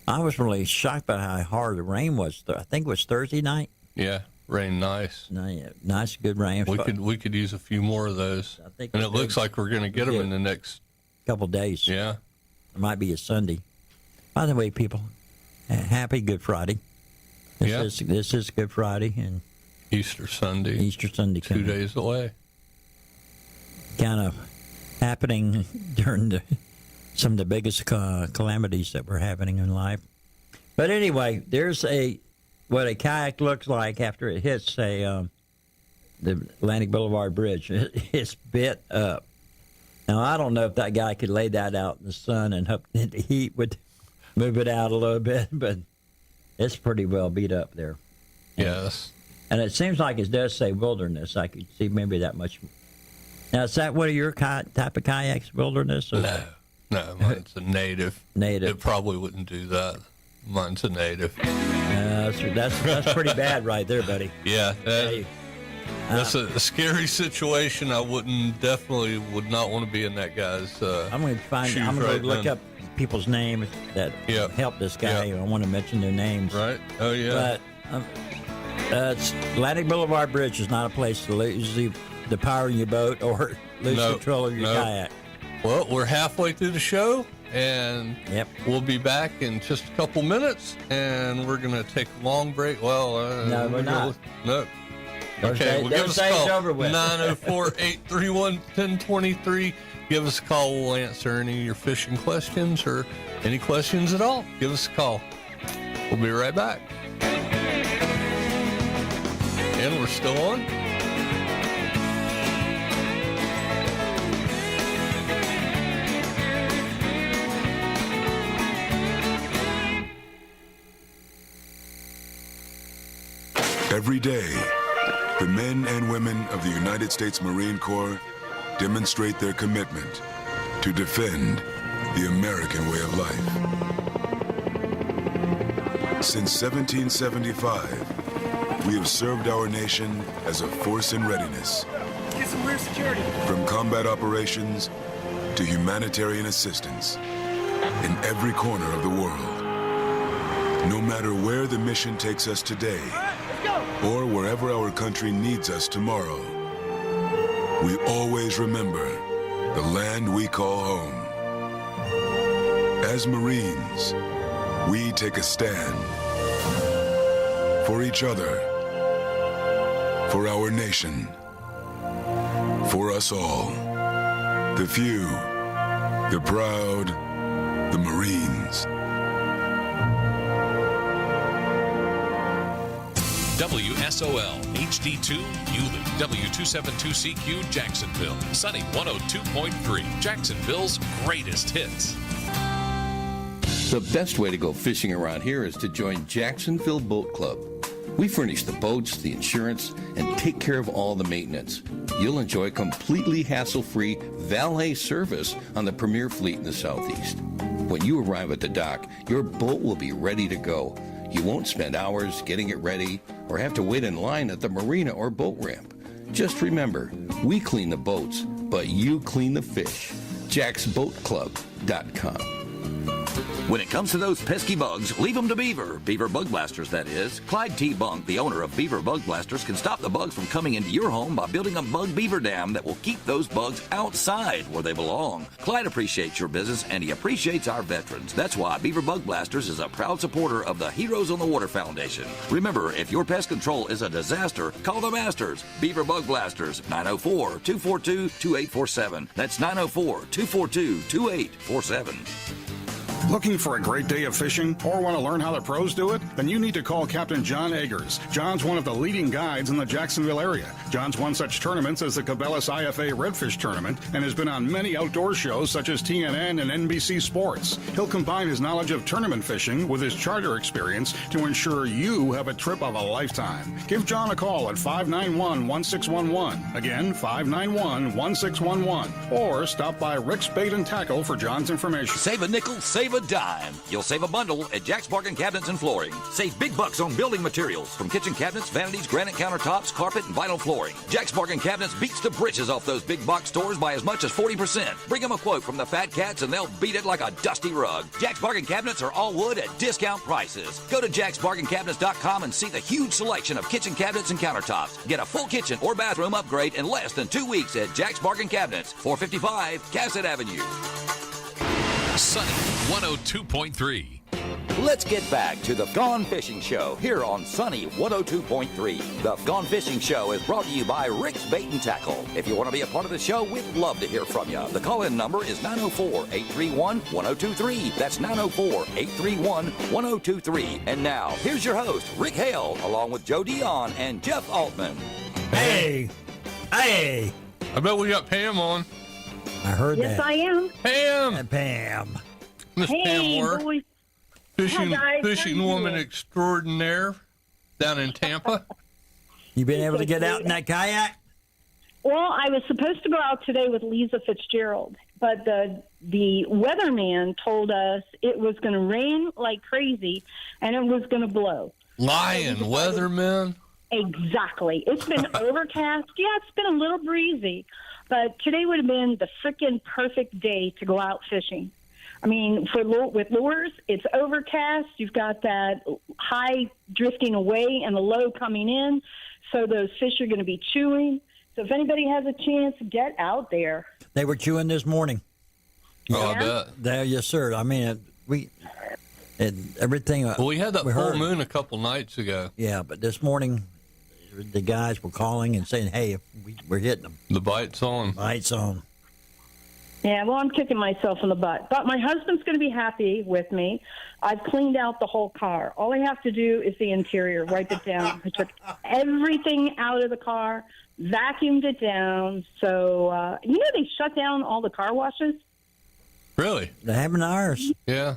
I was really shocked by how hard the rain was. I think it was Thursday night. Yeah, rain nice. Nice, good rain. We could use a few more of those. And it looks like we're going to get them in the next couple days. Yeah. It might be a Sunday. By the way, people, happy Good Friday. This is Good Friday and Easter Sunday. 2 days away. Kind of happening during some of the biggest calamities that were happening in life. But anyway, there's what a kayak looks like after it hits the Atlantic Boulevard Bridge. It's bit up. Now, I don't know if that guy could lay that out in the sun and hope that the heat would move it out a little bit, but it's pretty well beat up there. Yes. And it seems like it does say wilderness. I could see maybe that much. Now, is that one of your type of kayaks, wilderness? Or No, mine's a native. Native. It probably wouldn't do that. Mine's a native. That's pretty bad right there, buddy. Yeah. That's a scary situation. I definitely would not want to be in that guy's I'm going to look up people's names that helped this guy. I want to mention their names. Right. Oh, yeah. But Atlantic Boulevard Bridge is not a place to lose the power in your boat or lose control of your kayak. Well, we're halfway through the show, and we'll be back in just a couple minutes, and we're going to take a long break. Well, no, we're not. No. Okay, well, give us a call. 904-831-1023. Give us a call. We'll answer any of your fishing questions or any questions at all. Give us a call. We'll be right back. And we're still on. Every day, the men and women of the United States Marine Corps demonstrate their commitment to defend the American way of life. Since 1775, we have served our nation as a force in readiness. Get some rear security. From combat operations to humanitarian assistance in every corner of the world. No matter where the mission takes us today, or wherever our country needs us tomorrow, we always remember the land we call home. As Marines, we take a stand for each other, for our nation, for us all. The few, the proud, the Marines. WSOL HD2 Yulee, W272CQ Jacksonville, Sunny 102.3, Jacksonville's greatest hits. The best way to go fishing around here is to join Jacksonville Boat Club. We furnish the boats, the insurance, and take care of all the maintenance. You'll enjoy completely hassle-free valet service on the premier fleet in the Southeast. When you arrive at the dock, your boat will be ready to go. You won't spend hours getting it ready or have to wait in line at the marina or boat ramp. Just remember, we clean the boats, but you clean the fish. JacksBoatClub.com. When it comes to those pesky bugs, leave them to Beaver. Beaver Bug Blasters, that is. Clyde T. Bunk, the owner of Beaver Bug Blasters, can stop the bugs from coming into your home by building a bug beaver dam that will keep those bugs outside where they belong. Clyde appreciates your business, and he appreciates our veterans. That's why Beaver Bug Blasters is a proud supporter of the Heroes on the Water Foundation. Remember, if your pest control is a disaster, call the masters. Beaver Bug Blasters, 904-242-2847. That's 904-242-2847. Looking for a great day of fishing or want to learn how the pros do it? Then you need to call Captain John Eggers. John's one of the leading guides in the Jacksonville area. John's won such tournaments as the Cabela's IFA Redfish Tournament and has been on many outdoor shows such as TNN and NBC Sports. He'll combine his knowledge of tournament fishing with his charter experience to ensure you have a trip of a lifetime. Give John a call at 591-1611. Again, 591-1611. Or stop by Rick's Bait and Tackle for John's information. Save a nickel, save save a dime. You'll save a bundle at Jack's Bargain Cabinets and Flooring. Save big bucks on building materials from kitchen cabinets, vanities, granite countertops, carpet, and vinyl flooring. Jack's Bargain Cabinets beats the britches off those big box stores by as much as 40%. Bring them a quote from the fat cats and they'll beat it like a dusty rug. Jack's Bargain Cabinets are all wood at discount prices. Go to jacksbargaincabinets.com and see the huge selection of kitchen cabinets and countertops. Get a full kitchen or bathroom upgrade in less than 2 weeks at Jack's Bargain Cabinets, 455 Cassett Avenue. Sunny 102.3. Let's get back to the Gone Fishing Show here on Sunny 102.3. The Gone Fishing Show is brought to you by Rick's Bait and Tackle. If you want to be a part of the show, we'd love to hear from you. The call-in number is 904-831-1023. That's 904-831-1023. And now, here's your host, Rick Hale, along with Joe Dion and Jeff Altman. Hey! Hey! I bet we got Pam on. I heard Yes, that. I am. Pam! Pam. Miss Hey, Pam Ward. boys. Fishing, Hi, guys. fishing How you woman doing? extraordinaire down in Tampa. You been able to get out in that kayak? Well, I was supposed to go out today with Lisa Fitzgerald, but the weatherman told us it was going to rain like crazy and it was going to blow. Lion, weatherman. Exactly. It's been overcast. Yeah, it's been a little breezy, but today would have been the freaking perfect day to go out fishing. I mean, with lures, it's overcast. You've got that high drifting away and the low coming in, so those fish are going to be chewing. So if anybody has a chance, get out there. They were chewing this morning. Oh, I bet. There, yes, sir. I mean, everything. Well, we had that full heard. moon a couple nights ago. Yeah, but this morning, the guys were calling and saying, "Hey, we're hitting them." The bite's on. Bite's on. Yeah, well, I'm kicking myself in the butt. But my husband's going to be happy with me. I've cleaned out the whole car. All I have to do is the interior, wipe it down. I took everything out of the car, vacuumed it down. So, they shut down all the car washes? Really? They having ours. Yeah.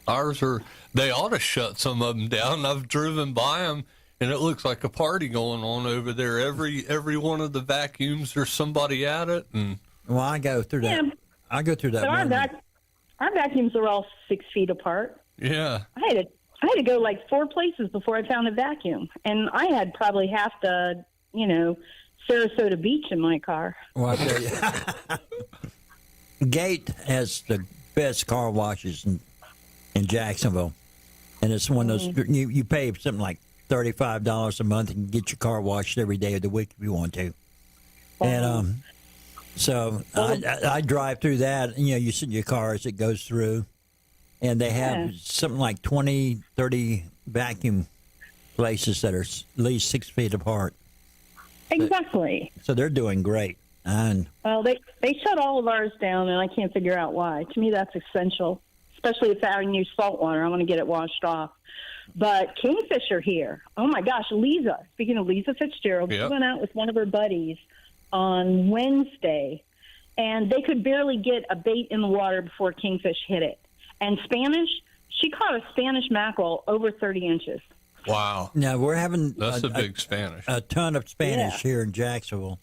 Ours are, they ought to shut some of them down. I've driven by them, and it looks like a party going on over there. Every one of the vacuums, there's somebody at it. And well, I go through that. Yeah. I go through that. So our morning. vacuums are all 6 feet apart. yeah. I had to go like 4 places before I found a vacuum. And I had probably half the, Sarasota Beach in my car. Well, I tell you, Gate has the best car washes in Jacksonville, and it's one of those you pay something like $35 a month and get your car washed every day of the week if you want to. And so I drive through that. You sit in your car as it goes through, and they have something like 20, 30 vacuum places that are at least 6 feet apart. Exactly. So they're doing great. And Well, they shut all of ours down, and I can't figure out why. To me, that's essential, especially if I use salt water. I want to get it washed off. But kingfisher here. Oh, my gosh, Lisa. Speaking of Lisa Fitzgerald, she went out with one of her buddies on Wednesday, and they could barely get a bait in the water before kingfish hit it. And Spanish, she caught a Spanish mackerel over 30 inches. Wow. now we're having That's a big Spanish. a ton of Spanish here in Jacksonville.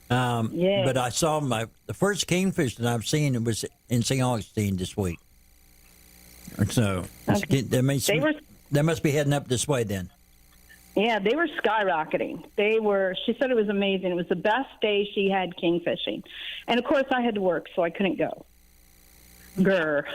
But I saw the first kingfish that I've seen, it was in St. Augustine this week. So they must be heading up this way then. Yeah, they were skyrocketing. She said it was amazing. It was the best day she had kingfishing. And, of course, I had to work, so I couldn't go. Grr.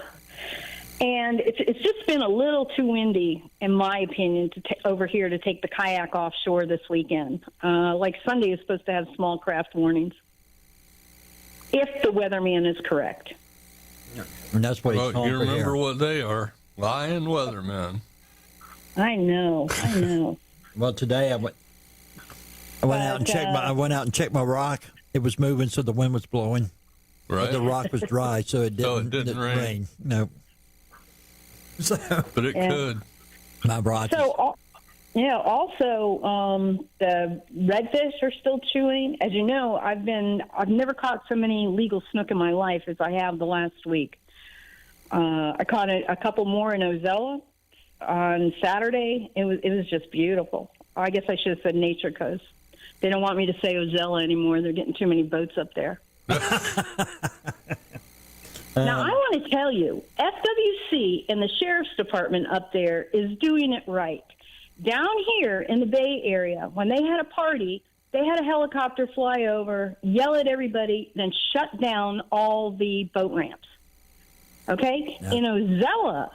And it's just been a little too windy, in my opinion, over here to take the kayak offshore this weekend. Like Sunday is supposed to have small craft warnings, if the weatherman is correct. And that's what he's calling you for here. remember what they are. Lion weathermen. I know. Well, today I went out and checked I went out and checked my rock. It was moving, so the wind was blowing. Right. But the rock was dry, so it didn't rain. No. So, but it could. My rock. So, also the redfish are still chewing. As you know, I've never caught so many legal snook in my life as I have the last week. I caught a couple more in Ozella on Saturday. It was just beautiful. I guess I should have said nature because they don't want me to say Ozella anymore. They're getting too many boats up there. Now, I want to tell you, FWC and the Sheriff's Department up there is doing it right. Down here in the Bay Area, when they had a party, they had a helicopter fly over, yell at everybody, then shut down all the boat ramps. Okay? Yeah. In Ozella,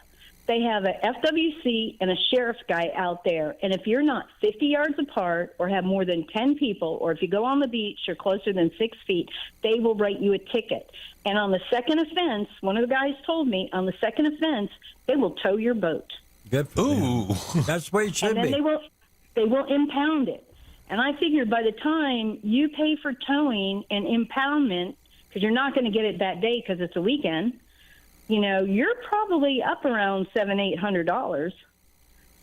they have a FWC and a sheriff's guy out there, and if you're not 50 yards apart or have more than 10 people, or if you go on the beach, you're closer than 6 feet, they will write you a ticket. And on the second offense, one of the guys told me, on the second offense, they will tow your boat. Good for them. That's where it should And then be. they will impound it. And I figured by the time you pay for towing and impoundment, because you're not going to get it that day because it's a weekend, you're probably up around $700-800.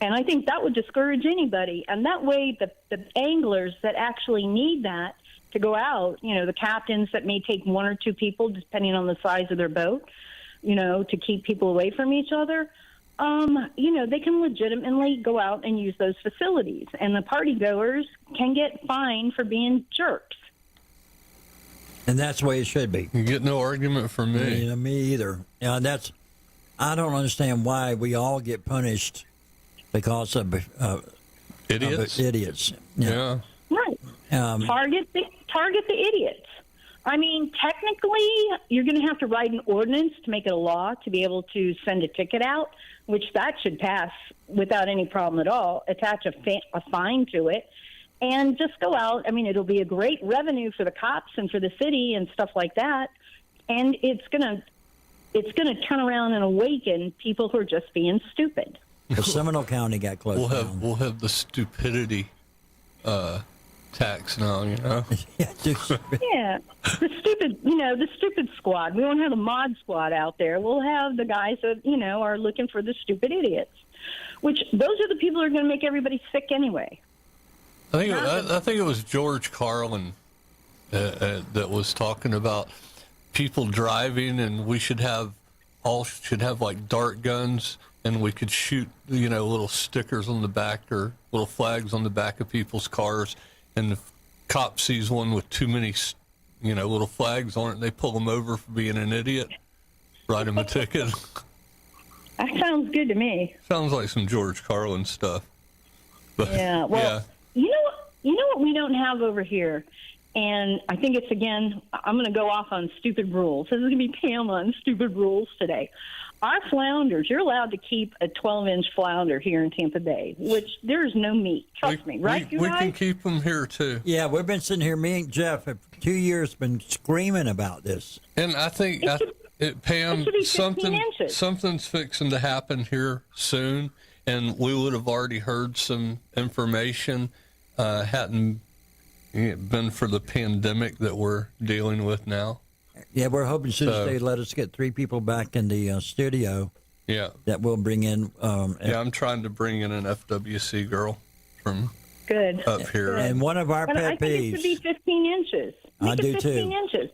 And I think that would discourage anybody. And that way the anglers that actually need that to go out, the captains that may take 1 or 2 people, depending on the size of their boat, to keep people away from each other, they can legitimately go out and use those facilities. And the party goers can get fined for being jerks. And that's the way it should be. You get no argument from me. Me either. I don't understand why we all get punished because of Idiots? idiots. Yeah. Right. Target the idiots. I mean, technically, you're going to have to write an ordinance to make it a law to be able to send a ticket out, which that should pass without any problem at all. Attach a fine to it, and just go out. I mean, it'll be a great revenue for the cops and for the city and stuff like that. And it's gonna turn around and awaken people who are just being stupid. The Seminole County got closed down. We'll have the stupidity tax now, Yeah, the stupid squad. We won't have the mod squad out there. We'll have the guys that are looking for the stupid idiots. Which those are the people who are going to make everybody sick anyway. I think it was George Carlin that was talking about people driving, and we should have like dart guns, and we could shoot little stickers on the back or little flags on the back of people's cars, and the cop sees one with too many little flags on it, and they pull them over for being an idiot, write him a ticket. That sounds good to me. Sounds like some George Carlin stuff. But, yeah. Well, you know what we don't have over here, and I think it's, again, I'm going to go off on stupid rules. This is going to be Pam on stupid rules today. Our flounders, you're allowed to keep a 12-inch flounder here in Tampa Bay, which there's no meat. Trust me, right? We can keep them here, too. Yeah, we've been sitting here, me and Jeff, for 2 years, been screaming about this. And I think, Pam, something's fixing to happen here soon, and we would have already heard some information hadn't been for the pandemic that we're dealing with now. Yeah, we're hoping soon as they let us get 3 people back in the studio. Yeah. That will bring in. I'm trying to bring in an FWC girl from up here. And one of our but pet I think peeves. it should be 15 inches. I do 15 too. inches.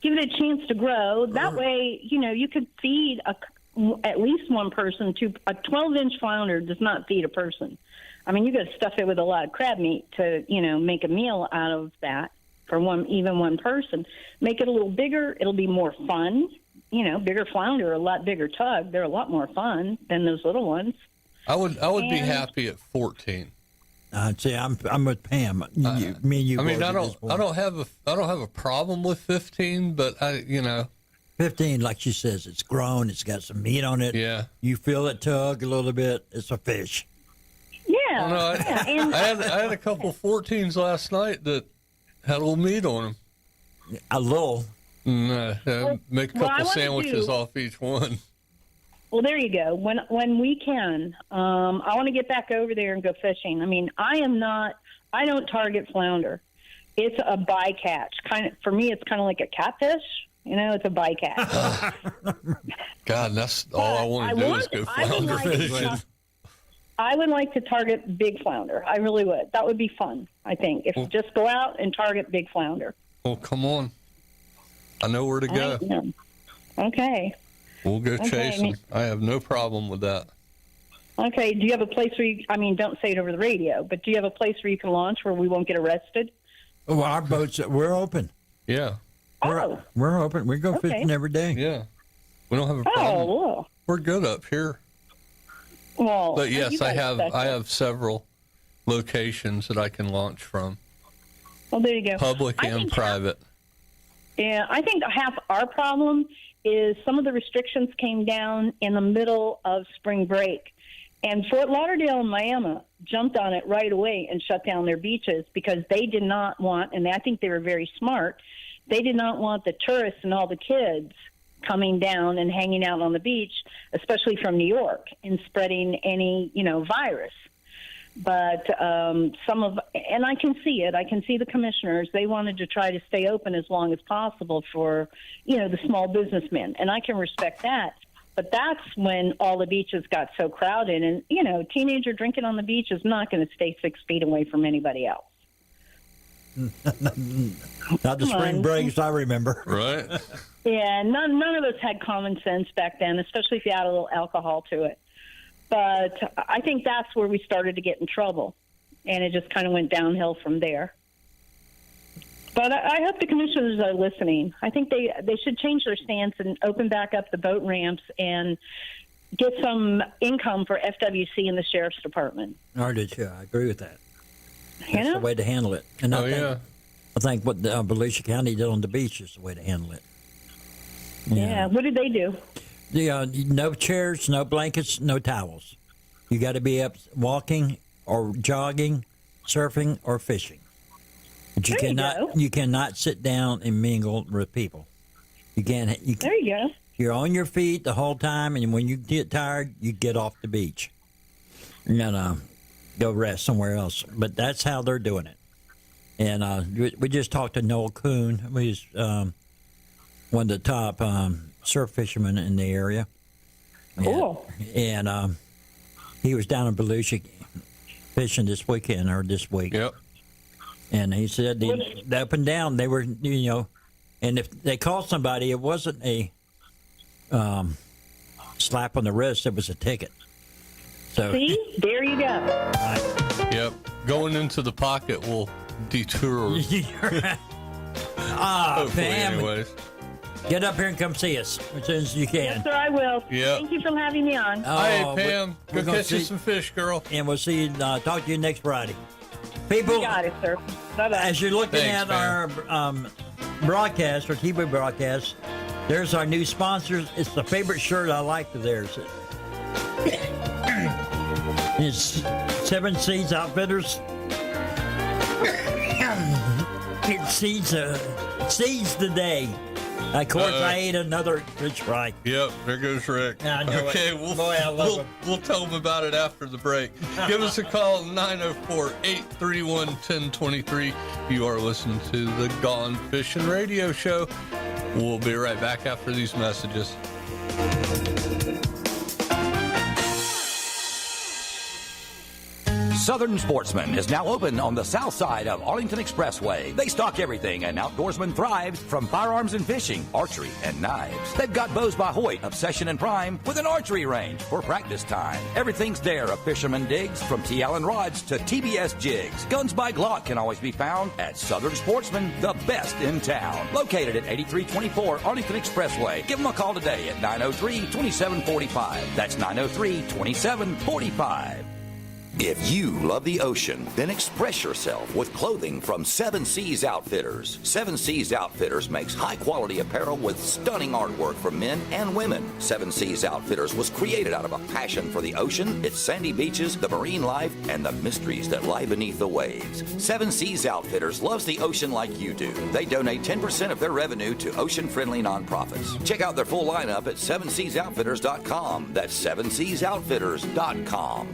Give it a chance to grow. That way, you could feed at least one person. A 12-inch flounder does not feed a person. I mean, you got to stuff it with a lot of crab meat to, make a meal out of that for one person. Make it a little bigger. It'll be more fun. Bigger flounder, a lot bigger tug. They're a lot more fun than those little ones. I would be happy at 14. See, I'm with Pam. Me and you. I mean, I don't have a problem with 15, but 15, like she says, it's grown. It's got some meat on it. Yeah. You feel it tug a little bit. It's a fish. Yeah. I had a couple 14s last night that had a little meat on them. A little. Make a couple sandwiches off each one. Well, there you go. When we can, I want to get back over there and go fishing. I mean, I don't target flounder. It's a bycatch. For me, it's kind of like a catfish. It's a bycatch. God, that's all I want to do is go flounder fishing. I would like to target big flounder. I really would. That would be fun, I think. If you just go out and target big flounder. Well, come on. I know where to go. Okay. We'll go chasing. I have no problem with that. Okay. Do you have a place where don't say it over the radio, but do you have a place where you can launch where we won't get arrested? Oh, our boats, we're open. Yeah. We're open. We go fishing every day. Yeah. We don't have a problem. well. We're good up here. Well, But yes, you I guys have special. several locations that I can launch from, Well, there you go. public I and think private. Yeah, I think half our problem is some of the restrictions came down in the middle of spring break. And Fort Lauderdale and Miami jumped on it right away and shut down their beaches because they did not want, and I think they were very smart, they did not want the tourists and all the kids coming down and hanging out on the beach, especially from New York, and spreading any, virus. But and I can see it. I can see the commissioners. They wanted to try to stay open as long as possible for, the small businessmen. And I can respect that. But that's when all the beaches got so crowded. And, a teenager drinking on the beach is not going to stay 6 feet away from anybody else. Not the spring breaks I remember. Right. Yeah, none of us had common sense back then, especially if you add a little alcohol to it. But I think that's where we started to get in trouble, and it just kind of went downhill from there. But I hope the commissioners are listening. I think they should change their stance and open back up the boat ramps and get some income for FWC and the Sheriff's Department. I did too. I agree with that. That's the way to handle it. And I think what the Volusia County did on the beach is the way to handle it. Yeah. What did they do? No chairs, no blankets, no towels. You got to be up walking or jogging, surfing or fishing. But you cannot sit down and mingle with people. There you go. You're on your feet the whole time, and when you get tired, you get off the beach. And go rest somewhere else. But that's how they're doing it. And we just talked to Noel Kuhn, who's one of the top surf fishermen in the area. Cool. And he was down in Volusia fishing this week. Yep. And he said the up and down, they were, and if they called somebody, it wasn't a slap on the wrist, it was a ticket. So, see, there you go. Yep. Going into the pocket will deter. Hopefully, Pam. anyways. Get up here and come see us as soon as you can. Yes, sir, I will. Yep. Thank you for having me on. Hey, Pam, we're go gonna catch you some fish, girl. And we'll see you, talk to you next Friday. People, You got it, sir. Bye-bye. as you're looking Thanks, at our broadcast, our TV broadcast, there's our new sponsors. It's the favorite shirt I like of theirs. It's 7 Seas Outfitters. It sees the day. Of course, I ate another fish fry. Yep, there goes Rick. I know okay, it. Boy, I love him. we'll tell him about it after the break. Give us a call, 904-831-1023. You are listening to the Gone Fishing Radio Show. We'll be right back after these messages. Southern Sportsman is now open on the south side of Arlington Expressway. They stock everything an outdoorsman thrives, from firearms and fishing, archery, and knives. They've got bows by Hoyt, Obsession, and Prime with an archery range for practice time. Everything's there a fisherman digs, from T. Allen rods to TBS jigs. Guns by Glock can always be found at Southern Sportsman, the best in town. Located at 8324 Arlington Expressway. Give them a call today at 903-2745. That's 903-2745. If you love the ocean, then express yourself with clothing from 7 Seas Outfitters. 7 Seas Outfitters makes high-quality apparel with stunning artwork for men and women. 7 Seas Outfitters was created out of a passion for the ocean, its sandy beaches, the marine life, and the mysteries that lie beneath the waves. 7 Seas Outfitters loves the ocean like you do. They donate 10% of their revenue to ocean-friendly nonprofits. Check out their full lineup at 7seasoutfitters.com. That's 7seasoutfitters.com.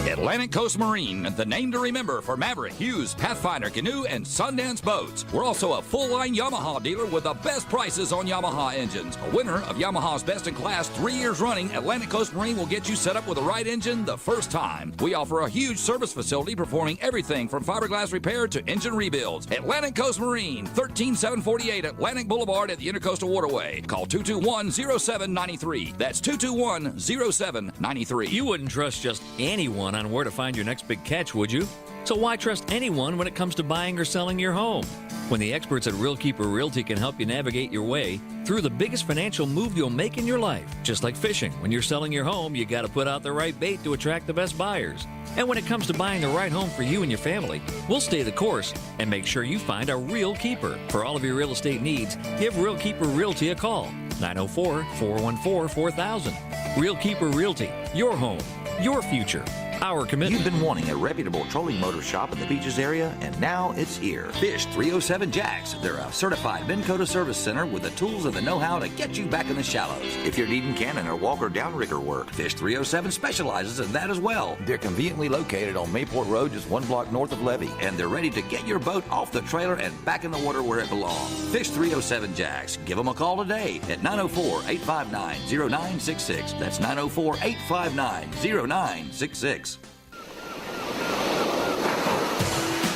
Atlantic Coast Marine, the name to remember for Maverick, Hughes, Pathfinder, Canoe, and Sundance boats. We're also a full-line Yamaha dealer with the best prices on Yamaha engines. A winner of Yamaha's Best in Class 3 years running, Atlantic Coast Marine will get you set up with the right engine the first time. We offer a huge service facility performing everything from fiberglass repair to engine rebuilds. Atlantic Coast Marine, 13748 Atlantic Boulevard at the Intercoastal Waterway. Call 221-0793. That's 221-0793. You wouldn't trust just anyone on where to find your next big catch, would you? So why trust anyone when it comes to buying or selling your home? When the experts at Real Keeper Realty can help you navigate your way, through the biggest financial move you'll make in your life. Just like fishing, when you're selling your home, you got to put out the right bait to attract the best buyers. And when it comes to buying the right home for you and your family, we'll stay the course and make sure you find a real keeper. For all of your real estate needs, give Real Keeper Realty a call. 904-414-4000. Real Keeper Realty. Your home. Your future. Our commitment. You've been wanting a reputable trolling motor shop in the Beaches area, and now it's here. Fish 307 Jacks. They're a certified Minn Kota service center with the tools and the know-how to get you back in the shallows. If you're needing cannon or walker downrigger work, Fish 307 specializes in that as well. They're conveniently located on Mayport Road, just 1 block north of Levee, and they're ready to get your boat off the trailer and back in the water where it belongs. Fish 307 Jacks. Give them a call today at 904-859-0966. That's 904-859-0966.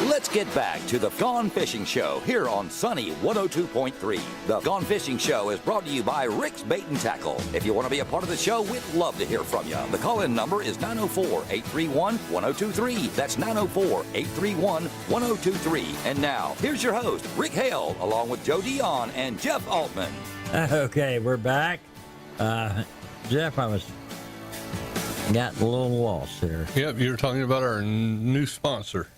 Let's get back to the Gone Fishing Show here on Sunny 102.3. The Gone Fishing Show is brought to you by Rick's Bait and Tackle. If you want to be a part of the show, we'd love to hear from you. The call-in number is 904-831-1023. That's 904-831-1023. And now, here's your host, Rick Hale, along with Joe Dion and Jeff Altman. Okay, we're back. Jeff, I got a little lost here. Yep, you were talking about our new sponsor.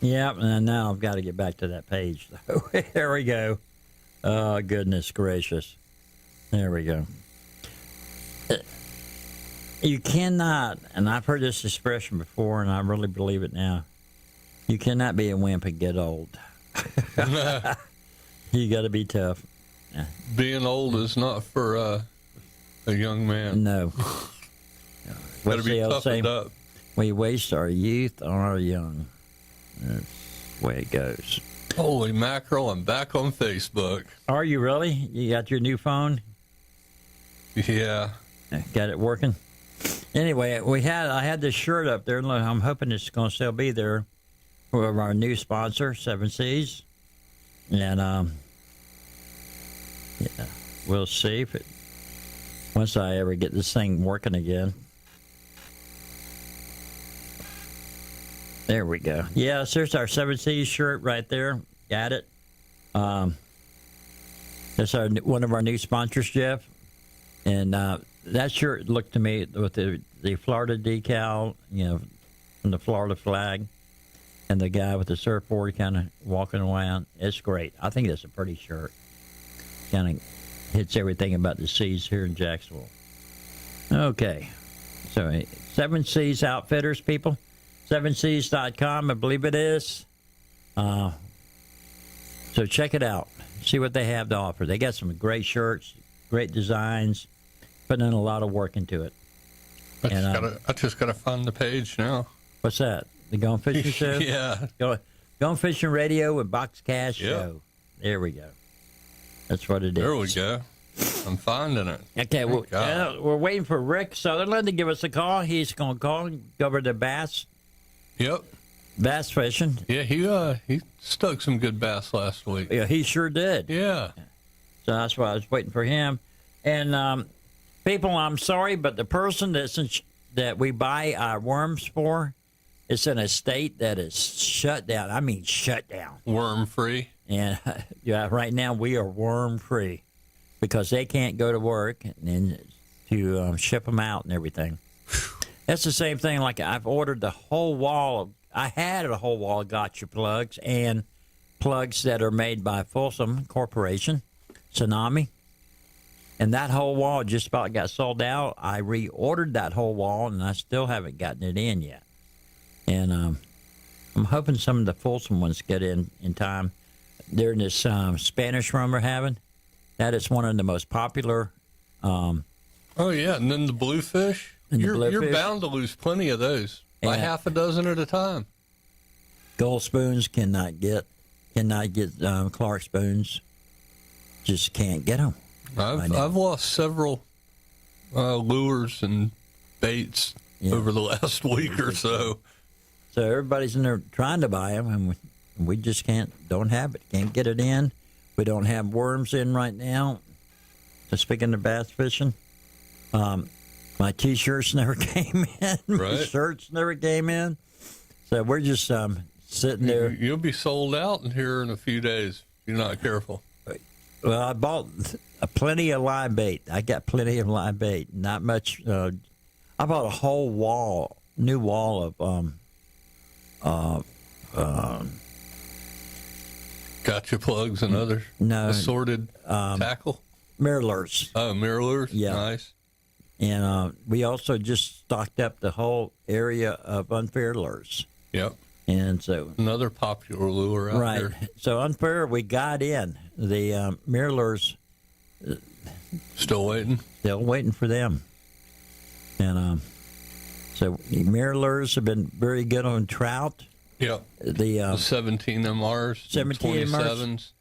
Yep, and now I've got to get back to that page, though. There we go. Oh, goodness gracious. There we go. You cannot, and I've heard this expression before, and I really believe it now, you cannot be a wimp and get old. You got to be tough. Being old is not for a young man. No. Got to be toughened up. We waste our youth on our young. That's the way it goes. Holy mackerel, I'm back on Facebook. Are you really? You got your new phone? Yeah. Got it working? Anyway, I had this shirt up there. I'm hoping it's going to still be there for our new sponsor, 7 Seas. And yeah, we'll see if once I ever get this thing working again. There we go. Yes, there's our 7 Seas shirt right there. Got it. That's one of our new sponsors, Jeff. And that shirt looked to me with the Florida decal, from the Florida flag, and the guy with the surfboard kind of walking around. It's great. I think that's a pretty shirt. Kind of hits everything about the seas here in Jacksonville. Okay. So 7 Seas Outfitters, people. 7seas.com, I believe it is. So check it out. See what they have to offer. They got some great shirts, great designs, putting in a lot of work into it. I just gotta find the page now. What's that? The Gone Fishing Show? Yeah. Gone Fishing Radio with Box Cash Show. There we go. That's what it is. There we go. I'm finding it. Okay, we're waiting for Rick Sutherland to give us a call. He's going to call and go over to bass. Yep. Bass fishing. Yeah, he stuck some good bass last week. Yeah, he sure did. Yeah. So that's why I was waiting for him. And people, I'm sorry, but the person that we buy our worms for is in a state that is shut down. I mean, shut down. Worm free. And yeah, right now we are worm free because they can't go to work and to ship them out and everything. That's the same thing. Like I've ordered the whole wall. I had a whole wall of gotcha plugs and plugs that are made by Folsom Corporation, Tsunami. And that whole wall just about got sold out. I reordered that whole wall, and I still haven't gotten it in yet. And I'm hoping some of the Folsom ones get in time. During this Spanish run we're having, that is one of the most popular. Oh, yeah, and then the bluefish. You're bound to lose plenty of those, by half a dozen at a time. Gold spoons cannot get Clark spoons. Just can't get them. I've lost several lures and baits over the last week or so. So everybody's in there trying to buy them, and we just don't have it. Can't get it in. We don't have worms in right now. So speaking of bass fishing, my T-shirts never came in. My shirts never came in. So we're just sitting there. You'll be sold out in here in a few days if you're not careful. Well, I bought plenty of live bait. I got plenty of live bait. Not much. I bought a whole new wall of gotcha plugs and other assorted tackle. Mirrors. Oh, mirrors. Yeah. Nice. And we also just stocked up the whole area of unfair lures. Yep. And so another popular lure out there. So unfair, we got in the mirror lures. Still waiting. Still waiting for them. And so the mirror lures have been very good on trout. Yep. The 17 MRs, 17 27s,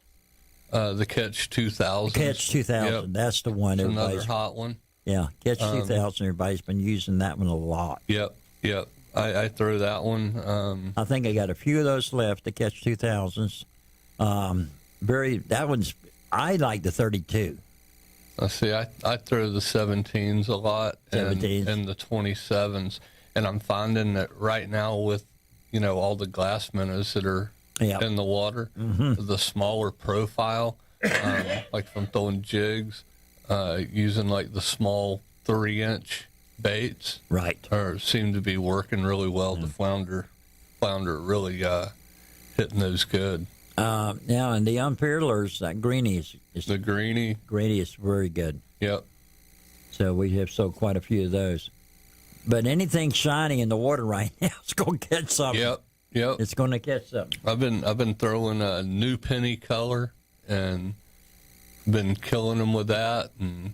the Catch 2000. Catch 2000. Yep. That's the one. It's another hot one. Yeah, Catch 2000. Everybody's been using that one a lot. Yep. I throw that one. I think I got a few of those left. The Catch 2000s. That one's. I like the 32. Let's see. I throw the 17s a lot, 17s. and the 27s, and I'm finding that right now with all the glass minnows that are in the water, the smaller profile, like if I'm throwing jigs, using like the small 3-inch baits, right, seem to be working really well. The flounder really hitting those good. Yeah, and the unfair lures, that greenie is the greenie is very good. Yep. So we have sold quite a few of those. But anything shiny in the water right now, it's going to catch something. Yep. It's going to catch something. I've been throwing a new penny color and been killing them with that, and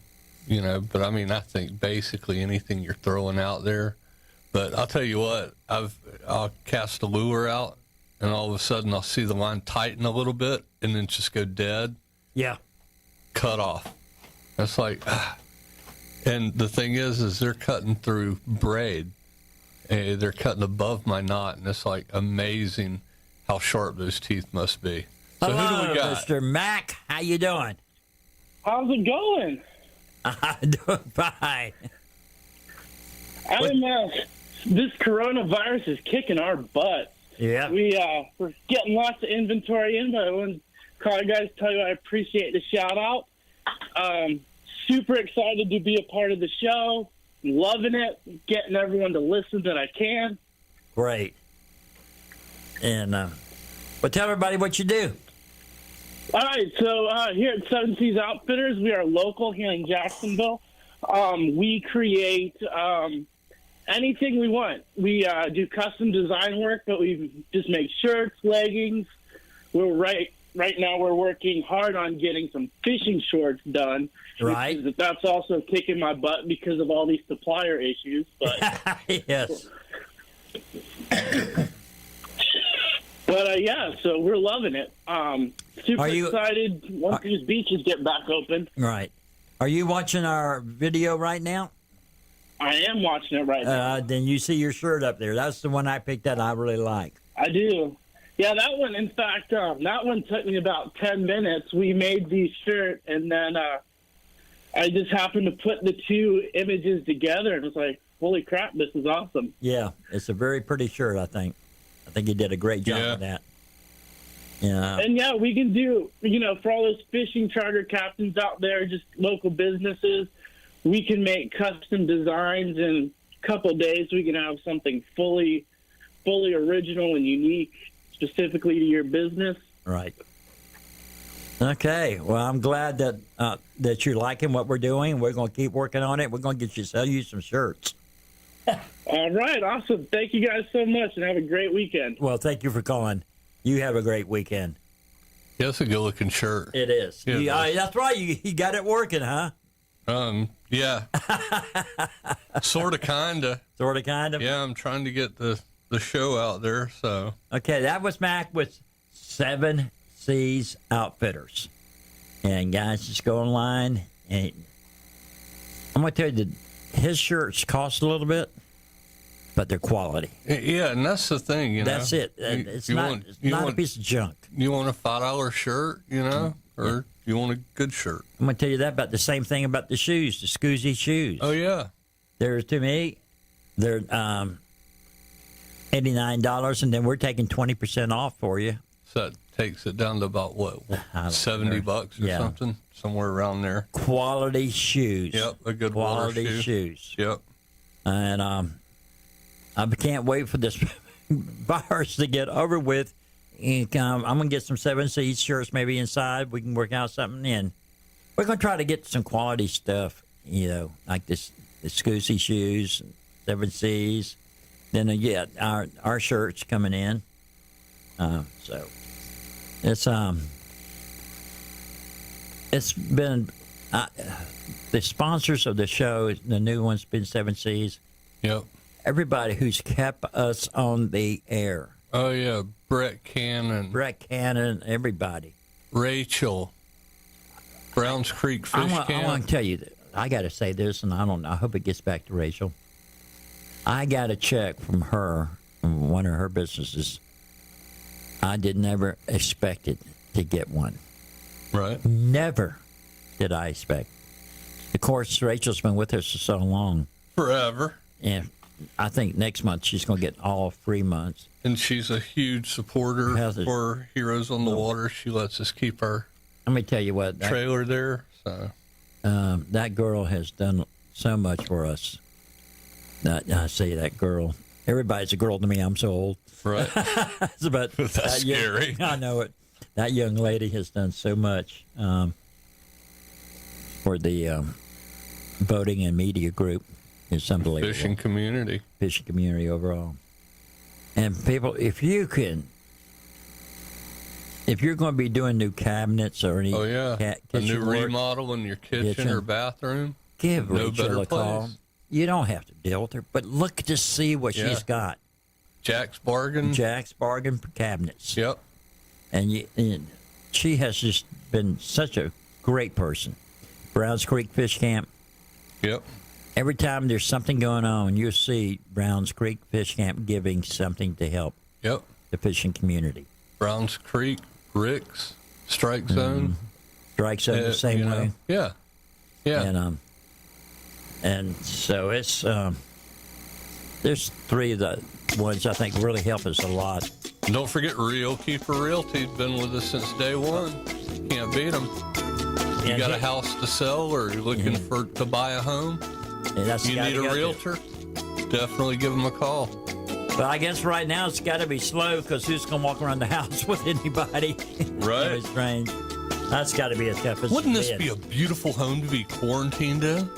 but I mean, I think basically anything you're throwing out there. But I'll tell you what, I'll cast a lure out, and all of a sudden I'll see the line tighten a little bit, and then just go dead. Yeah. Cut off. That's like, and the thing is they're cutting through braid. They're cutting above my knot, and it's like amazing how sharp those teeth must be. So hello, who do we got? Mr. Mac. How you doing? How's it going? I'm doing fine. This coronavirus is kicking our butt. Yeah. We're getting lots of inventory in, but I want to call you guys, tell you I appreciate the shout out. Super excited to be a part of the show. Loving it. Getting everyone to listen that I can. Great. And but tell everybody what you do. All right, so here at Seven Seas Outfitters, we are local here in Jacksonville. We create anything we want. We do custom design work, but we just make shirts, leggings. Right now we're working hard on getting some fishing shorts done. Right. That's also kicking my butt because of all these supplier issues. But yes. But so we're loving it. Super excited once these beaches get back open. Right. Are you watching our video right now? I am watching it right now. Then you see your shirt up there. That's the one I picked out I really like. I do. Yeah, that one, in fact, that one took me about 10 minutes. We made the shirt, and then I just happened to put the two images together, and it was like, holy crap, this is awesome. Yeah, it's a very pretty shirt, I think. I think you did a great job with that. Yeah. And, we can do, for all those fishing charter captains out there, just local businesses, we can make custom designs. In a couple of days, we can have something fully original and unique, specifically to your business. Right. Okay. Well, I'm glad that you're liking what we're doing. We're going to keep working on it. We're going to sell you some shirts. All right. Awesome. Thank you guys so much, and have a great weekend. Well, thank you for calling. You have a great weekend. Yeah, it's a good-looking shirt. It is. Yeah, that's right. You got it working, huh? Yeah. Sort of, kind of. Sort of, kind of? Yeah, I'm trying to get the show out there, so. Okay, that was Mac with Seven Seas Outfitters. And guys, just go online, and I'm going to tell you that his shirts cost a little bit, but they're quality. Yeah, and that's the thing, That's it. It's not a piece of junk. You want a $5 shirt, or you want a good shirt. I'm going to tell you that about the same thing about the shoes, the Scoozy shoes. Oh, yeah. They're, to me, they're $89, and then we're taking 20% off for you. So takes it down to about what, $70 or Yeah. something, somewhere around there. Quality shoes. Yep, a good quality water shoe. shoes. Yep. And I can't wait for this virus to get over with. And I'm going to get some 7C's shirts maybe inside. We can work out something in. We're going to try to get some quality stuff, like the Scusi shoes, 7C's. Then our shirts coming in. So it's been the sponsors of the show. The new one's been 7C's. Yep. Everybody who's kept us on the air. Oh yeah, Brett Cannon, everybody. Rachel, Browns Creek Fish Camp. I want to tell you that I got to say this, and I hope it gets back to Rachel. I got a check from her, from one of her businesses. I did never expect it to get one. Right. Never did I expect. Of course, Rachel's been with us for so long. Forever. And I think next month she's going to get all 3 months. And she's a huge supporter for Heroes on the Water. She lets us keep our Let me tell you what. trailer there. So that girl has done so much for us. I say that girl. Everybody's a girl to me. I'm so old. Right. But that's scary. I know it. That young lady has done so much for the voting and media group. It's unbelievable. Fishing community overall. And people, if you're going to be doing new cabinets or any a new remodel in your kitchen or bathroom, give no Rachel better a call. place. You don't have to deal with her, but look to see what she's got. Jack's Bargain Cabinets. Yep. And she has just been such a great person. Browns Creek Fish Camp. Yep. Every time there's something going on, you'll see Browns Creek Fish Camp giving something to help the fishing community. Browns Creek, Rick's, Strike Zone. Strike Zone the same way. Yeah. Yeah. And so it's there's three of the ones I think really help us a lot. And don't forget Real Keeper Realty's been with us since day one. Can't beat them. You got a house to sell or you're looking to buy a home? You need a realtor? Definitely give them a call. But I guess right now it's got to be slow because who's going to walk around the house with anybody? Right. It's strange. That's got to be a toughest. Wouldn't this be a beautiful home to be quarantined in?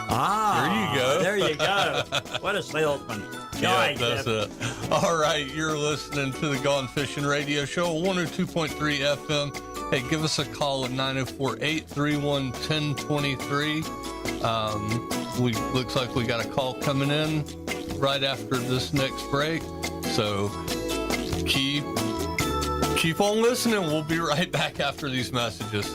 Ah, there you go. There you go. What a salesman. Yeah, that's it. All right, you're listening to the Gone Fishing Radio Show, 102.3 FM. Hey, give us a call at 904-831-1023. Looks like we got a call coming in right after this next break. So keep on listening. We'll be right back after these messages.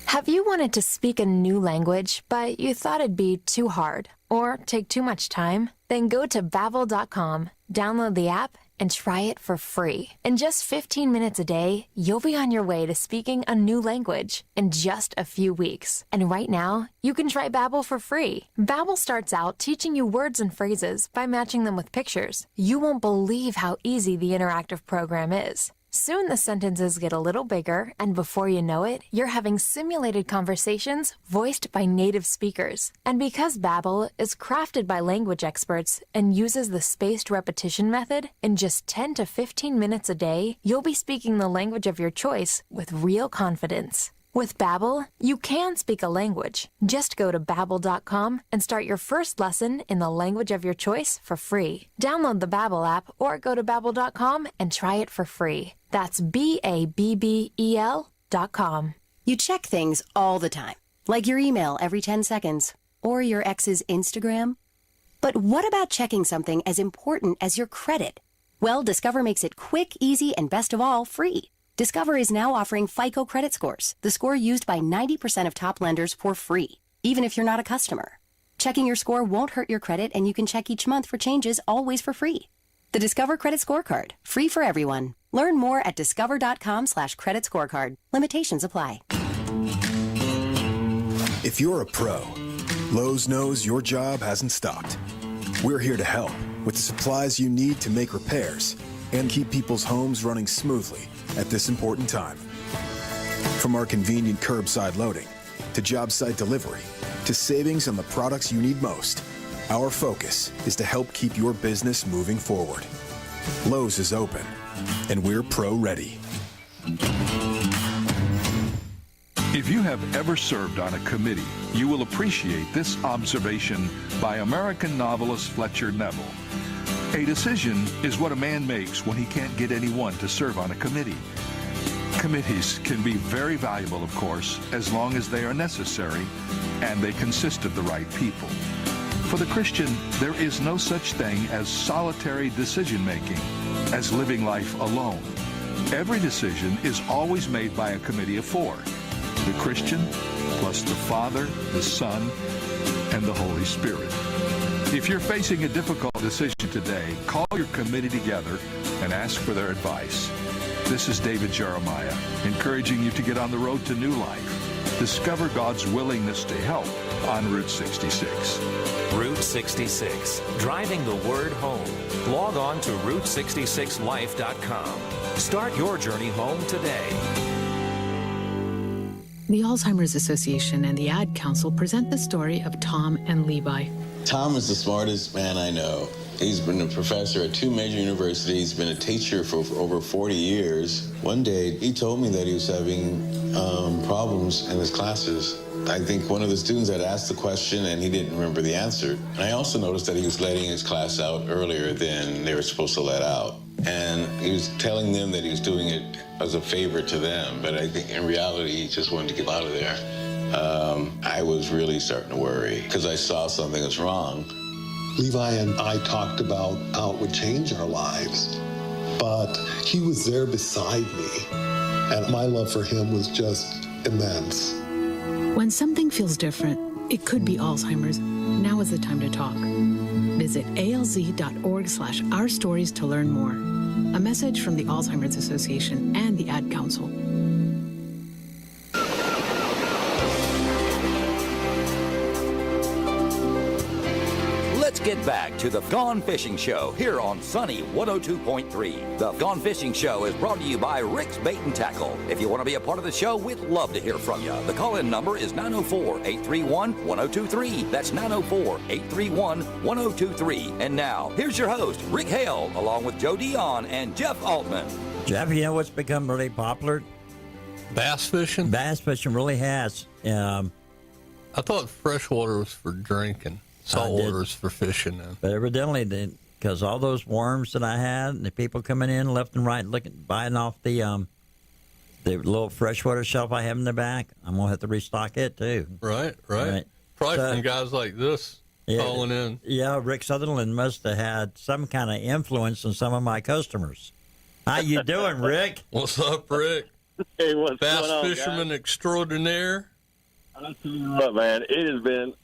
Have you wanted to speak a new language, but you thought it'd be too hard or take too much time? Then go to Babbel.com, download the app, and try it for free. In just 15 minutes a day, you'll be on your way to speaking a new language in just a few weeks. And right now, you can try Babbel for free. Babbel starts out teaching you words and phrases by matching them with pictures. You won't believe how easy the interactive program is. Soon the sentences get a little bigger, and before you know it, you're having simulated conversations voiced by native speakers. And because Babbel is crafted by language experts and uses the spaced repetition method, in just 10 to 15 minutes a day, you'll be speaking the language of your choice with real confidence. With Babbel, you can speak a language. Just go to Babbel.com and start your first lesson in the language of your choice for free. Download the Babbel app or go to Babbel.com and try it for free. That's Babbel.com. You check things all the time, like your email every 10 seconds or your ex's Instagram. But what about checking something as important as your credit? Well, Discover makes it quick, easy, and best of all, free. Discover is now offering FICO credit scores, the score used by 90% of top lenders, for free, even if you're not a customer. Checking your score won't hurt your credit, and you can check each month for changes, always for free. The Discover Credit Scorecard, free for everyone. Learn more at discover.com/credit scorecard. Limitations apply. If you're a pro, Lowe's knows your job hasn't stopped. We're here to help with the supplies you need to make repairs and keep people's homes running smoothly at this important time. From our convenient curbside loading to job site delivery to savings on the products you need most, our focus is to help keep your business moving forward. Lowe's is open, and we're pro-ready. If you have ever served on a committee, you will appreciate this observation by American novelist Fletcher Neville. A decision is what a man makes when he can't get anyone to serve on a committee. Committees can be very valuable, of course, as long as they are necessary and they consist of the right people. For the Christian, there is no such thing as solitary decision-making, as living life alone. Every decision is always made by a committee of four: the Christian, plus the Father, the Son, and the Holy Spirit. If you're facing a difficult decision today, call your committee together and ask for their advice. This is David Jeremiah, encouraging you to get on the road to new life. Discover God's willingness to help on Route 66. Route 66, driving the word home. Log on to Route66Life.com. Start your journey home today. The Alzheimer's Association and the Ad Council present the story of Tom and Levi. Tom is the smartest man I know. He's been a professor at 2 major universities, been a teacher for over 40 years. One day, he told me that he was having problems in his classes. I think one of the students had asked the question and he didn't remember the answer. And I also noticed that he was letting his class out earlier than they were supposed to let out. And he was telling them that he was doing it as a favor to them, but I think in reality, he just wanted to get out of there. I was really starting to worry because I saw something was wrong. Levi and I talked about how it would change our lives, but he was there beside me, and my love for him was just immense. When something feels different, it could be Alzheimer's. Now is the time to talk. Visit alz.org/ourstories to learn more. A message from the Alzheimer's Association and the Ad Council. Let's get back to the Gone Fishing Show here on Sunny 102.3. The Gone Fishing Show is brought to you by Rick's Bait and Tackle. If you want to be a part of the show, we'd love to hear from you. The call-in number is 904-831-1023. That's 904-831-1023. And now, here's your host, Rick Hale, along with Joe Dion and Jeff Altman. Jeff, you know what's become really popular? Bass fishing? Bass fishing really has. I thought freshwater was for drinking. Saltwater is for fishing. Then. But evidently, because all those worms that I had, and the people coming in left and right, buying off the little freshwater shelf I have in the back, I'm going to have to restock it, too. Right. Probably from guys like this calling in. Yeah, Rick Sutherland must have had some kind of influence on some of my customers. How you doing, Rick? What's up, Rick? Hey, what's Bass going on, fisherman guys? Extraordinaire. I'll tell you what, man, it has been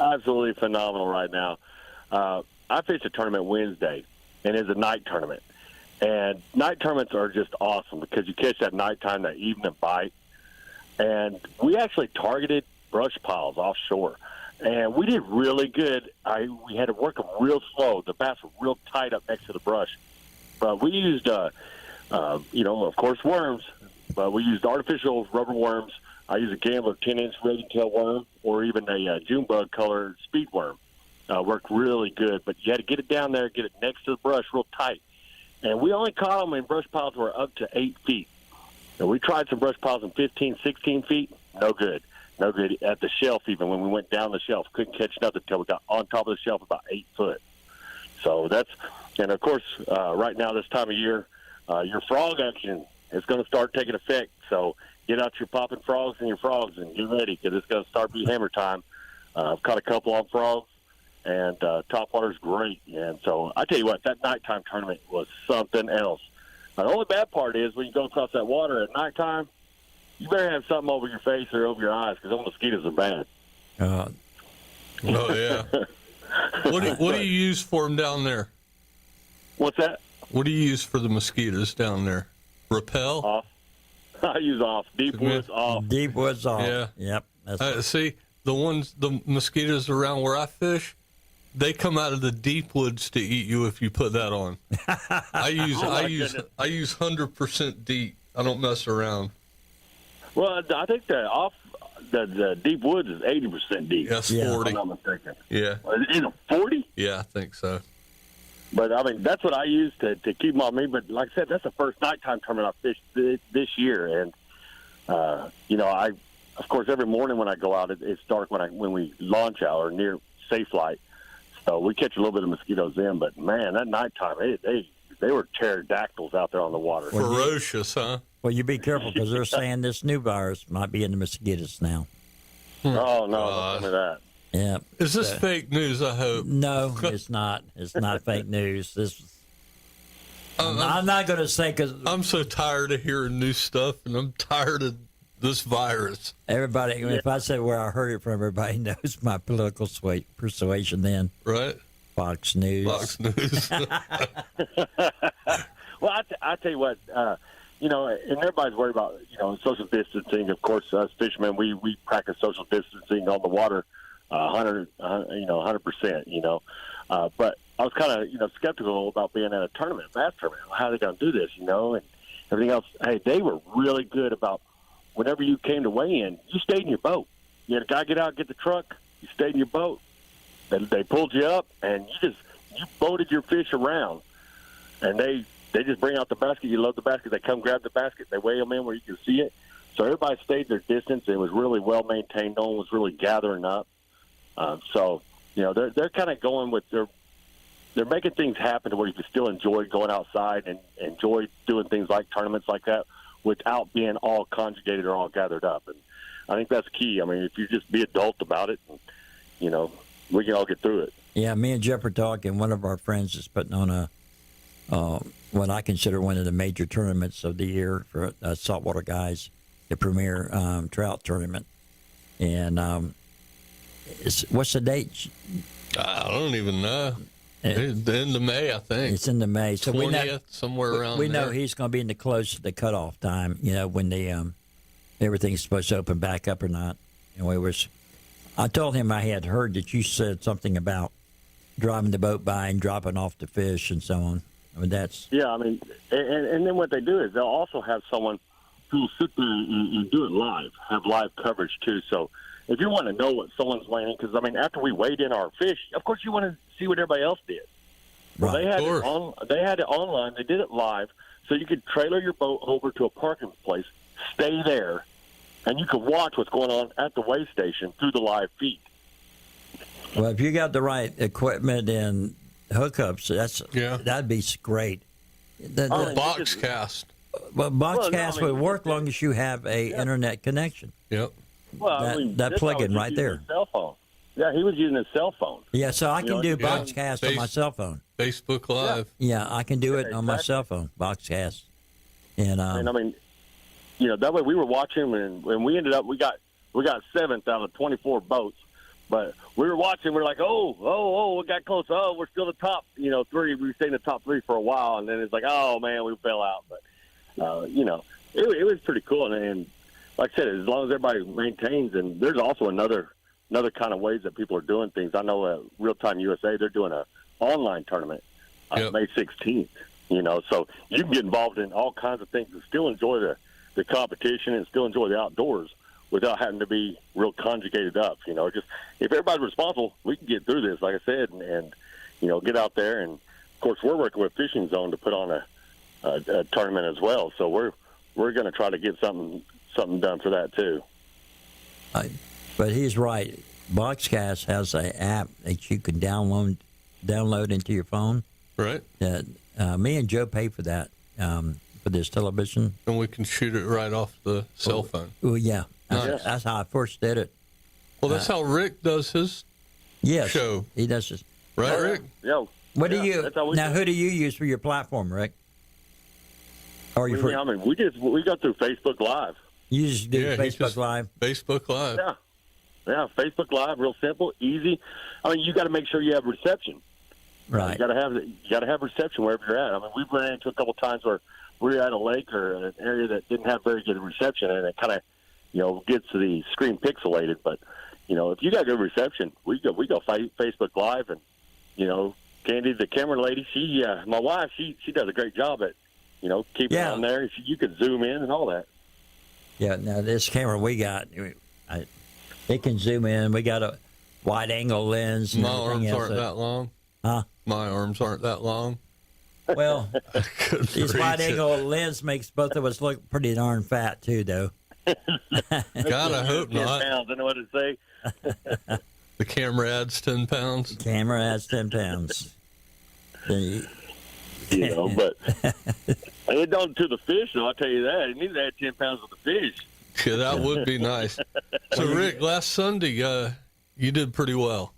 absolutely phenomenal right now. I fished a tournament Wednesday, and it's a night tournament. And night tournaments are just awesome because you catch that nighttime, that evening bite. And we actually targeted brush piles offshore. And we did really good. We had to work them real slow. The bass were real tight up next to the brush. But we used, of course, worms. But we used artificial rubber worms. I use a Gambler 10-inch raging tail worm or even a June bug color speed worm. Worked really good, but you had to get it down there, get it next to the brush real tight. And we only caught them in brush piles were up to 8 feet. And we tried some brush piles in 15, 16 feet. No good. No good at the shelf even. When we went down the shelf, couldn't catch nothing until we got on top of the shelf about 8 foot. So and of course, right now this time of year, your frog action is going to start taking effect. So get out your popping frogs and your frogs and get ready because it's going to start be hammer time. I've caught a couple on frogs, and topwater's great. And so I tell you what, that nighttime tournament was something else. Now, the only bad part is when you go across that water at nighttime, you better have something over your face or over your eyes because those mosquitoes are bad. Oh, yeah. What do you use for them down there? What's that? What do you use for the mosquitoes down there? Repel? Off. I use off. Deep woods off. Deep woods off. Yeah. Yep. See, the mosquitoes around where I fish, they come out of the deep woods to eat you if you put that on. I use 100% deep. I don't mess around. Well, I think the deep woods is 80% deep. Yes, 40. If I'm not mistaken. Yeah. Is it 40? Yeah, I think so. But, I mean, that's what I use to keep them on me. But, like I said, that's the first nighttime tournament I fished this year. And, of course, every morning when I go out, it's dark when we launch out or near safe light. So we catch a little bit of mosquitoes in. But, man, that nighttime, they were pterodactyls out there on the water. Ferocious, huh? Well, you be careful because they're saying this new virus might be in the mosquitoes now. Oh, no, don't tell me that. Yeah. Is this fake news, I hope? No, it's not. It's not fake news. I'm not going to say because I'm so tired of hearing new stuff, and I'm tired of this virus. Everybody, if I say where I heard it from, everybody knows my political persuasion then. Right. Fox News. Fox News. Well, I tell you what, and everybody's worried about, social distancing. Of course, us fishermen, we practice social distancing on the water 100%, but I was kind of, skeptical about being at a tournament, bass tournament. How are they going to do this, and everything else? Hey, they were really good about whenever you came to weigh in, you stayed in your boat. You had a guy get out, get the truck, you stayed in your boat. They pulled you up, and you boated your fish around, and they just bring out the basket. You load the basket. They come grab the basket. They weigh them in where you can see it. So everybody stayed their distance. It was really well maintained. No one was really gathering up. They're kind of going with they're making things happen to where you can still enjoy going outside and enjoy doing things like tournaments like that without being all conjugated or all gathered up. And I think that's key. I mean, if you just be adult about it, we can all get through it. Yeah, me and Jeff are talking. One of our friends is putting on what I consider one of the major tournaments of the year for saltwater guys, the premier trout tournament. And what's the date? I don't even know. It's the end of May, I think. It's in the May. So 20th, we know, somewhere around we there. know he's going to be in the close to the cutoff time, when the everything's supposed to open back up or not. I told him I had heard that you said something about driving the boat by and dropping off the fish and so on. I mean, that's... Yeah, I mean, and then what they do is they'll also have someone who will sit there and do it live, have live coverage too. So if you want to know what someone's weighing, because, I mean, after we weighed in our fish, of course you want to see what everybody else did. Well, right. they had it online. They did it live, so you could trailer your boat over to a parking place, stay there, and you could watch what's going on at the weigh station through the live feed. Well, if you got the right equipment and hookups, that'd be great. Box cast. Well, box cast would work long as you have a internet connection. Yep. Well, that plug-in right there. Cell phone. Yeah, he was using his cell phone. Yeah, so I can do box cast on my cell phone. Facebook Live. Yeah, I can do it on my cell phone, box cast. And I mean, that way we were watching, and we ended up we got 7th out of 24 boats. But we were watching. We're like, we got close. Oh, we're still the top, 3. We stayed in the top 3 for a while, and then it's like, oh man, we fell out. But it was pretty cool. And like I said, as long as everybody maintains, and there's also another kind of ways that people are doing things. I know Real Time USA, they're doing an online tournament May 16th. So you can get involved in all kinds of things and still enjoy the competition and still enjoy the outdoors without having to be real conjugated up. Just if everybody's responsible, we can get through this, like I said, and get out there. And of course, we're working with Fishing Zone to put on a tournament as well. So we're going to try to get something done for that too. But he's right. Boxcast has an app that you can download into your phone. Right. Me and Joe pay for that for this television. And we can shoot it right off the cell phone. Oh, yeah. Nice. That's how I first did it. Well, that's how Rick does his show. He does his. Right, Rick? Yeah. Who do you use for your platform, Rick? Or we go through Facebook Live. You just do Facebook Live? Facebook Live. Yeah, Facebook Live, real simple, easy. I mean, you got to make sure you have reception. Right. You got to have reception wherever you're at. I mean, we've ran into a couple times where we were at a lake or an area that didn't have very good reception, and it kind of gets the screen pixelated. But if you got good reception, we go Facebook Live, and Candy, the camera lady, my wife, she does a great job at keeping it on there. You can zoom in and all that. Yeah, now this camera we got, it can zoom in. We got a wide-angle lens. My arms aren't that long. Huh? My arms aren't that long. Well, this wide-angle lens makes both of us look pretty darn fat, too, though. God, I hope 10 not. pounds, I know what to say. The camera adds 10 pounds. Camera adds 10 pounds. But it don't to the fish, though, I'll tell you that. It needs to add 10 pounds with the fish. Yeah, that would be nice. So, Rick, last Sunday, you did pretty well.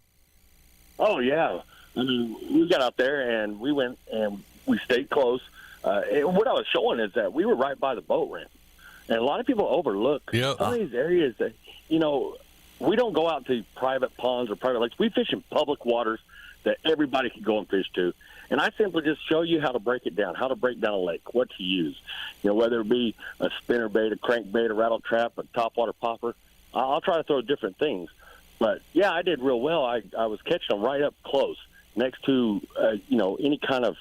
Oh, yeah. I mean, we got out there, and we went, and we stayed close. And what I was showing is that we were right by the boat ramp. And a lot of people overlook some of these areas that, we don't go out to private ponds or private lakes. We fish in public waters that everybody can go and fish to. And I simply just show you how to break it down, how to break down a lake, what to use. Whether it be a spinner bait, a crankbait, a rattle trap, a topwater popper. I'll try to throw different things. But, yeah, I did real well. I was catching them right up close next to, any kind of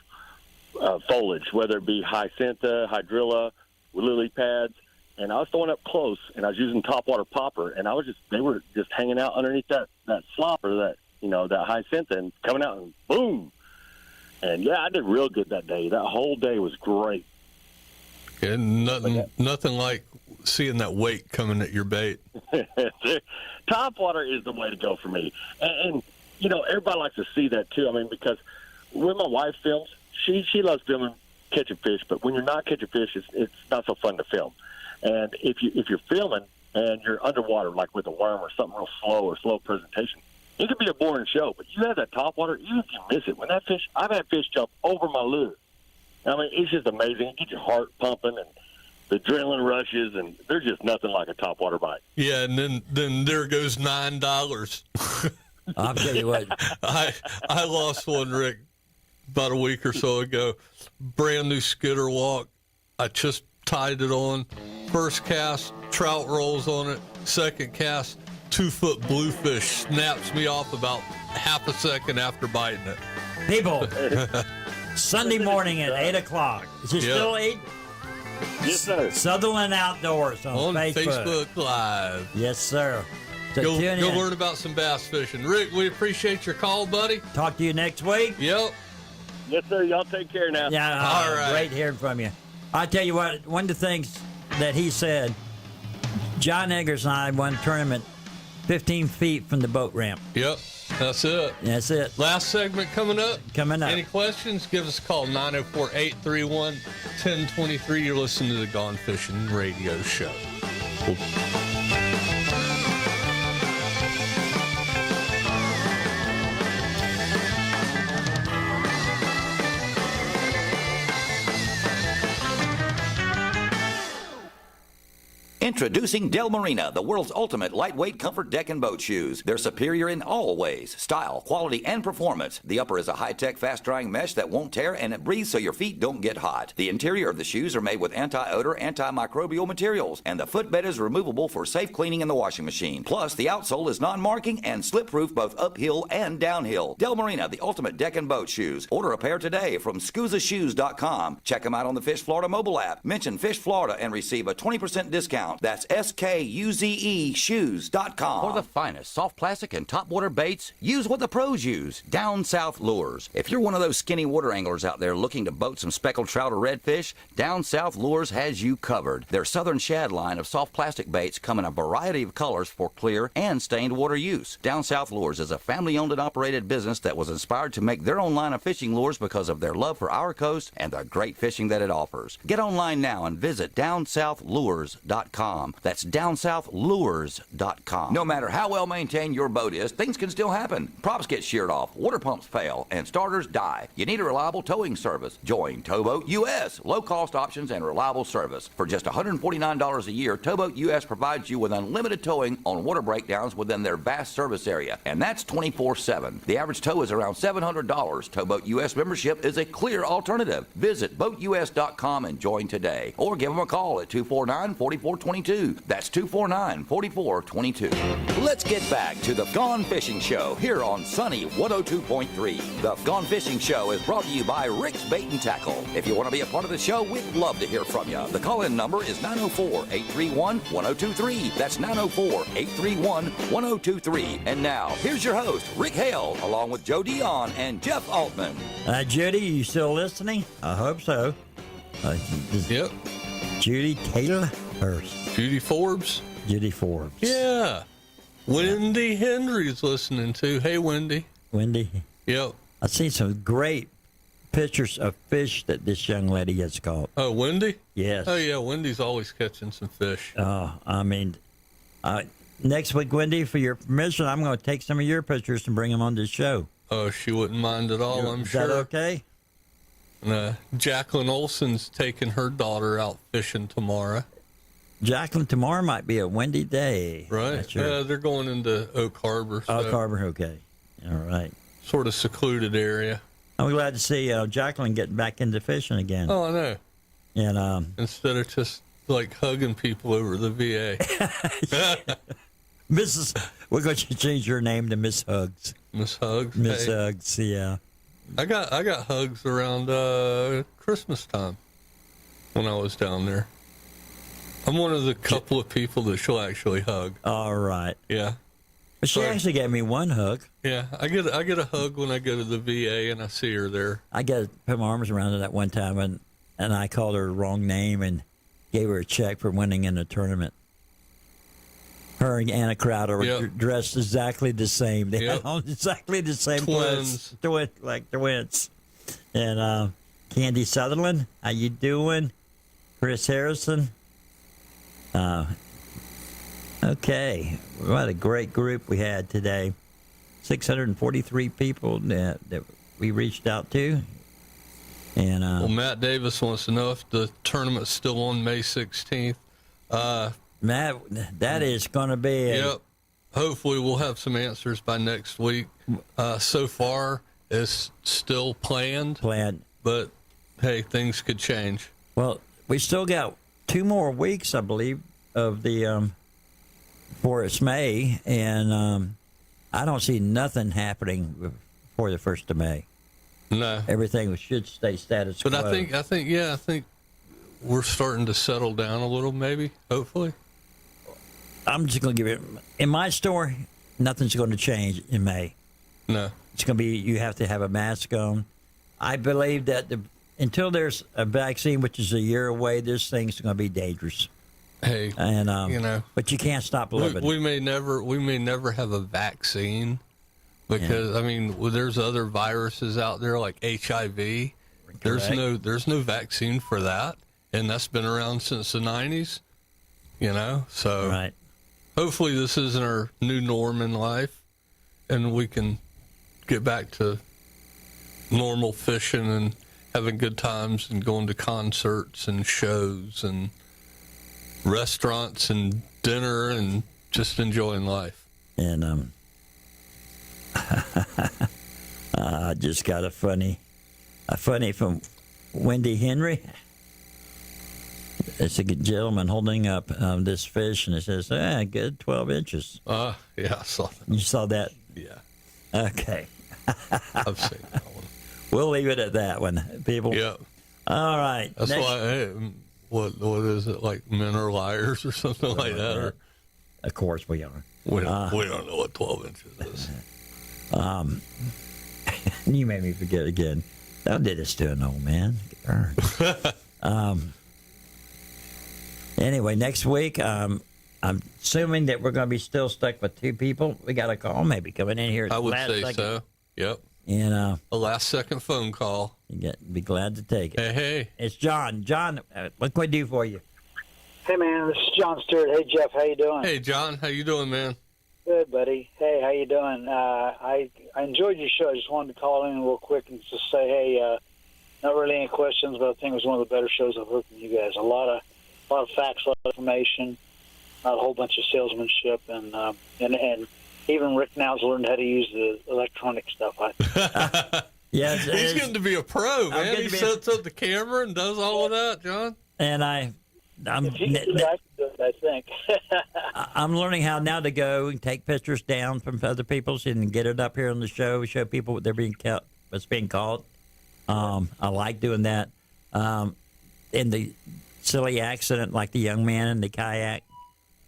foliage, whether it be hyacinth, hydrilla, lily pads. And I was throwing up close, and I was using topwater popper, and they were just hanging out underneath that slop or that hyacinth and coming out and boom. And, yeah, I did real good that day. That whole day was great. And nothing like seeing that weight coming at your bait. Topwater is the way to go for me. And everybody likes to see that, too. I mean, because when my wife films, she loves filming catching fish, but when you're not catching fish, it's not so fun to film. And if you're filming and you're underwater, like with a worm or something real slow or slow presentation, it can be a boring show. But you have that top water, even if you miss it, when that fish, I've had fish jump over my lure. I mean, it's just amazing. It gets your heart pumping and the adrenaline rushes, and there's just nothing like a topwater bite. Yeah, and then there goes $9. I'll tell you what. I lost one, Rick, about a week or so ago. Brand new skitter walk. I just tied it on. First cast, trout rolls on it. Second cast, 2-foot bluefish snaps me off about half a second after biting it. People, Sunday morning at 8 o'clock. Is it still 8? Yes, sir. Sutherland Outdoors on Facebook Live. Yes, sir. So go tune in. learn about some bass fishing. Rick, we appreciate your call, buddy. Talk to you next week. Yep. Yes, sir. Y'all take care now. Yeah, all right. Great hearing from you. I tell you what, one of the things that he said, John Eggers and I won a tournament 15 feet from the boat ramp. Yep, that's it. That's it. Last segment coming up. Any questions? Give us a call, 904-831-1023. You're listening to the Gone Fishing Radio Show. Introducing Del Marina, the world's ultimate lightweight comfort deck and boat shoes. They're superior in all ways, style, quality, and performance. The upper is a high-tech, fast-drying mesh that won't tear, and it breathes so your feet don't get hot. The interior of the shoes are made with anti-odor, antimicrobial materials, and the footbed is removable for safe cleaning in the washing machine. Plus, the outsole is non-marking and slip-proof both uphill and downhill. Del Marina, the ultimate deck and boat shoes. Order a pair today from ScusaShoes.com. Check them out on the Fish Florida mobile app. Mention Fish Florida and receive a 20% discount. That's SKUZE shoes.com. For the finest soft plastic and topwater baits, use what the pros use, Down South Lures. If you're one of those skinny water anglers out there looking to boat some speckled trout or redfish, Down South Lures has you covered. Their Southern Shad line of soft plastic baits come in a variety of colors for clear and stained water use. Down South Lures is a family-owned and operated business that was inspired to make their own line of fishing lures because of their love for our coast and the great fishing that it offers. Get online now and visit DownSouthLures.com. That's DownSouthLures.com. No matter how well maintained your boat is, things can still happen. Props get sheared off, water pumps fail, and starters die. You need a reliable towing service. Join Towboat US. Low-cost options and reliable service. For just $149 a year, Towboat US provides you with unlimited towing on water breakdowns within their vast service area. And that's 24/7. The average tow is around $700. Towboat US membership is a clear alternative. Visit BoatUS.com and join today. Or give them a call at 249-4420. 4422. That's 249-4422. Let's get back to the Gone Fishing Show here on Sunny 102.3. The Gone Fishing Show is brought to you by Rick's Bait and Tackle. If you want to be a part of the show, we'd love to hear from you. The call-in number is 904-831-1023. That's 904-831-1023. And now, here's your host, Rick Hale, along with Joe Dion and Jeff Altman. Judy, you still listening? I hope so. Yep. Judy Taylor Hurst. Judy Forbes. Judy Forbes. Yeah. Wendy Henry's listening to. Hey, Wendy. Wendy. Yep. I've seen some great pictures of fish that this young lady has caught. Oh, Wendy? Yes. Oh, yeah. Wendy's always catching some fish. Oh, I mean, next week, Wendy, for your permission, I'm going to take some of your pictures and bring them on the show. Oh, she wouldn't mind at all, I'm sure. Is that okay? Jacqueline Olson's taking her daughter out fishing tomorrow. Jacqueline, tomorrow might be a windy day. Right. Sure. They're going into Oak Harbor. Oak Harbor, okay. All right. Sort of secluded area. I'm glad to see Jacqueline getting back into fishing again. Oh, I know. And instead of just like hugging people over the VA. We're going to change your name to Miss Hugs. Miss Hugs? Miss Hugs, yeah. I got hugs around Christmas time when I was down there. I'm one of the couple of people that she'll actually hug. All right. Yeah. But she actually gave me one hug. Yeah, I get a hug when I go to the VA and I see her there. I got to put my arms around her that one time, and I called her the wrong name and gave her a check for winning in the tournament. Her and Anna Crowder were dressed exactly the same. They had on exactly the same clothes. Like twins. And Candy Sutherland, how you doing? Chris Harrison. Okay. What a great group we had today. 643 people that we reached out to. And well, Matt Davis wants to know if the tournament's still on May 16th. Matt, that is going to be Yep. Hopefully we'll have some answers by next week. So far, it's still planned. But, hey, things could change. Well, we still got 2 more weeks, I believe, of the for it's May, and I don't see nothing happening before the 1st of May. No. Everything should stay status quo. But I think we're starting to settle down a little, maybe, hopefully. I'm just going to give it, in my store, nothing's going to change in May. No. It's going to be, you have to have a mask on. I believe that until there's a vaccine, which is a year away, this thing's going to be dangerous. Hey, and but you can't stop living. We may never have a vaccine because I mean, there's other viruses out there like HIV. Correct. There's no vaccine for that, and that's been around since the 90s. So right. Hopefully this isn't our new norm in life, and we can get back to normal fishing and having good times and going to concerts and shows and restaurants and dinner and just enjoying life. And I just got a funny from Wendy Henry. It's a gentleman holding up this fish, and it says, good 12 inches. Yeah, I saw that. You saw that? Yeah. Okay. I've seen that one. We'll leave it at that one, people. Yeah. All right. That's why, what is it, like men are liars or something like that? Or? Of course we are. We don't know what 12 inches is. You made me forget again. Don't do this to an old man. Anyway, next week, I'm assuming that we're going to be still stuck with 2 people. We got a call maybe coming in here. I would say so. Yep. And a last-second phone call. Be glad to take it. Hey. It's John. John, what can we do for you? Hey, man, this is John Stewart. Hey, Jeff, how you doing? Hey, John, how you doing, man? Good, buddy. Hey, how you doing? I enjoyed your show. I just wanted to call in real quick and just say, hey, not really any questions, but I think it was one of the better shows I've heard from you guys. A lot of facts, a lot of information, not a whole bunch of salesmanship, and even Rick now's learned how to use the electronic stuff. Yeah, he's getting to be a pro, man. He sets up the camera and does all of that, John. If And you can do it, I can do it. I think. I'm learning how now to go and take pictures down from other people's and get it up here on the show. Show people what they're being kept, what's being caught. I like doing that. In the silly accident, like the young man in the kayak,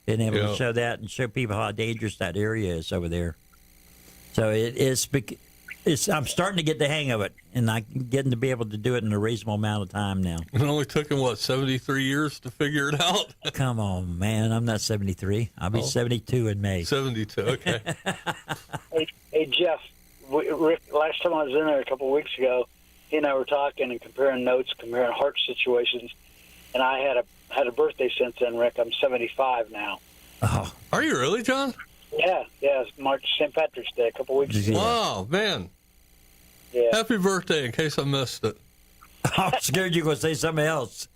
being able to show that and show people how dangerous that area is over there. So I'm starting to get the hang of it, and I'm getting to be able to do it in a reasonable amount of time now. It only took him, 73 years to figure it out? Come on, man. I'm not 73. I'll be 72 in May. 72, okay. Hey, Jeff, Rick, last time I was in there a couple of weeks ago, he and I were talking and comparing notes, comparing heart situations, and I had a birthday since then, Rick. I'm 75 now. Oh. Are you really, John? Yeah, it's March St. Patrick's Day a couple weeks ago. Wow, man. Yeah. Happy birthday in case I missed it. I'm scared you were going to say something else.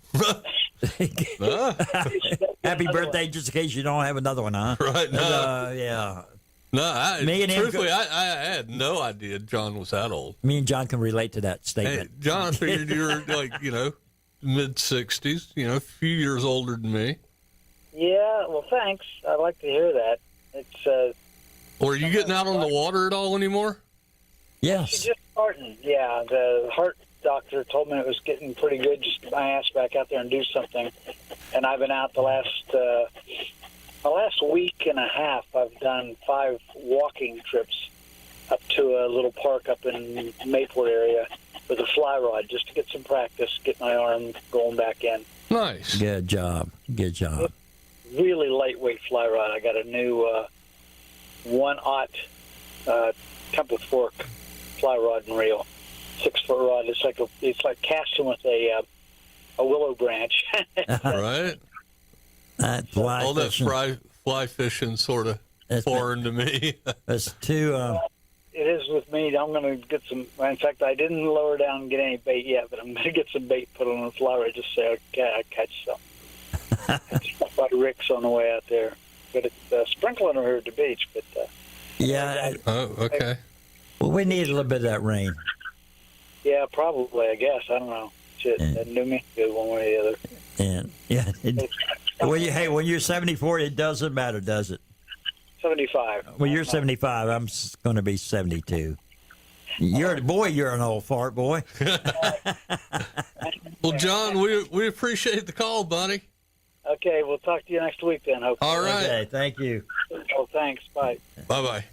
Happy birthday, just in case you don't have another one, huh? Right, no. Yeah. No, truthfully, I had no idea John was that old. Me and John can relate to that statement. Hey, John, I figured you were mid-60s, a few years older than me. Yeah, well, thanks. I'd like to hear that. It's. Or are you getting out on the water at all anymore? Yes. Just starting. Yeah, the heart doctor told me it was getting pretty good. Just get my ass back out there and do something. And I've been out the last week and a half. I've done 5 walking trips up to a little park up in Mayport area with a fly rod just to get some practice, get my arm going back in. Nice. Good job. Good job. Really lightweight fly rod. I got a new 1/0 template fork fly rod and reel, 6-foot rod. It's like casting with a willow branch. Right. All that fly fishing sort of foreign to me. It's too. It is with me. I'm going to get some. In fact, I didn't lower down and get any bait yet, but I'm going to get some bait put on the fly rod. Just say, okay, I catch some. About Rick's on the way out there, but it's sprinkling over here at the beach. But yeah. Oh, okay. Well, we need a little bit of that rain. Yeah, probably. I guess I don't know. Shit, that do me good one way or the other. And yeah, when you're 74, it doesn't matter, does it? 75. Well, you're 75. I'm going to be 72. You're an old fart, boy. Well, John, we appreciate the call, buddy. Okay, we'll talk to you next week then, hopefully. All right. Okay, thank you. Oh, thanks. Bye. Bye-bye.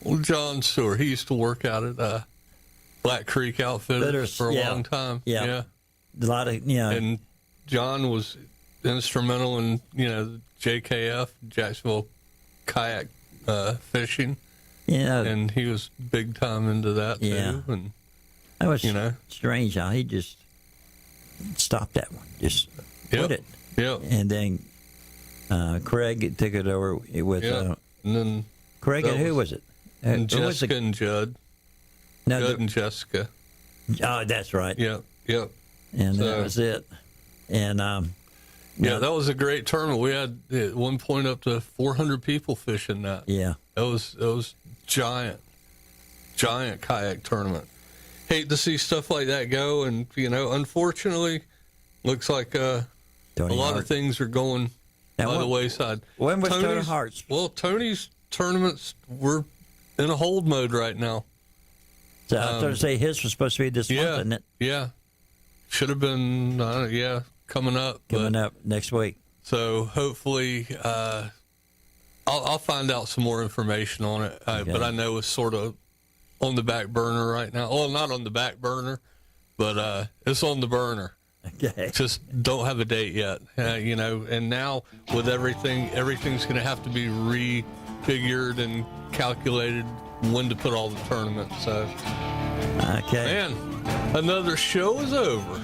Well, John Stewart, he used to work out at Black Creek Outfitters for a long time. Yeah. A lot of, And John was instrumental in, JKF, Jacksonville Kayak Fishing. Yeah. And he was big time into that, too. Yeah. And, that was strange how he just stopped that one. Just put it. Yeah. And then Craig took it over with and then Craig and who was it? And Jessica and Judd. No, Judd and Jessica. Oh, that's right. Yep. And that was it. And that was a great tournament. We had at one point up to 400 people fishing that. Yeah. It was giant kayak tournament. Hate to see stuff like that go, and unfortunately, looks like a lot of things are going by the wayside. When was Tony Hart's? Well, Tony's tournaments were in a hold mode right now. So I was going to say his was supposed to be this month, isn't it? Yeah. Should have been, coming up. Coming up next week. So hopefully, I'll find out some more information on it. But I know it's sort of on the back burner right now. Well, not on the back burner, but it's on the burner. Okay. Just don't have a date yet, and now with everything's going to have to be refigured and calculated when to put all the tournaments. So, okay. Man, another show is over.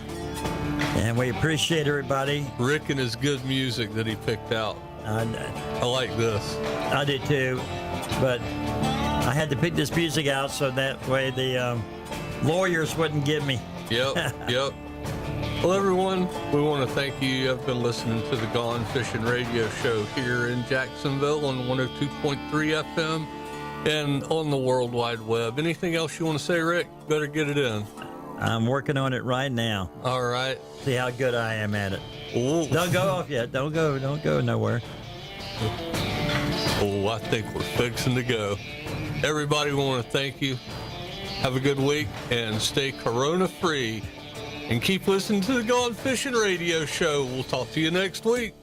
And we appreciate everybody. Rick and his good music that he picked out. I like this. I do too, but I had to pick this music out so that way the lawyers wouldn't get me. Yep. Well, everyone, we want to thank you. You have been listening to the Gone Fishing Radio Show here in Jacksonville on 102.3 FM and on the World Wide Web. Anything else you want to say, Rick? Better get it in. I'm working on it right now. All right. See how good I am at it. Ooh. Don't go off yet. Don't go nowhere. Oh, I think we're fixing to go. Everybody, want to thank you. Have a good week and stay corona free. And keep listening to the Gone Fishing Radio Show. We'll talk to you next week.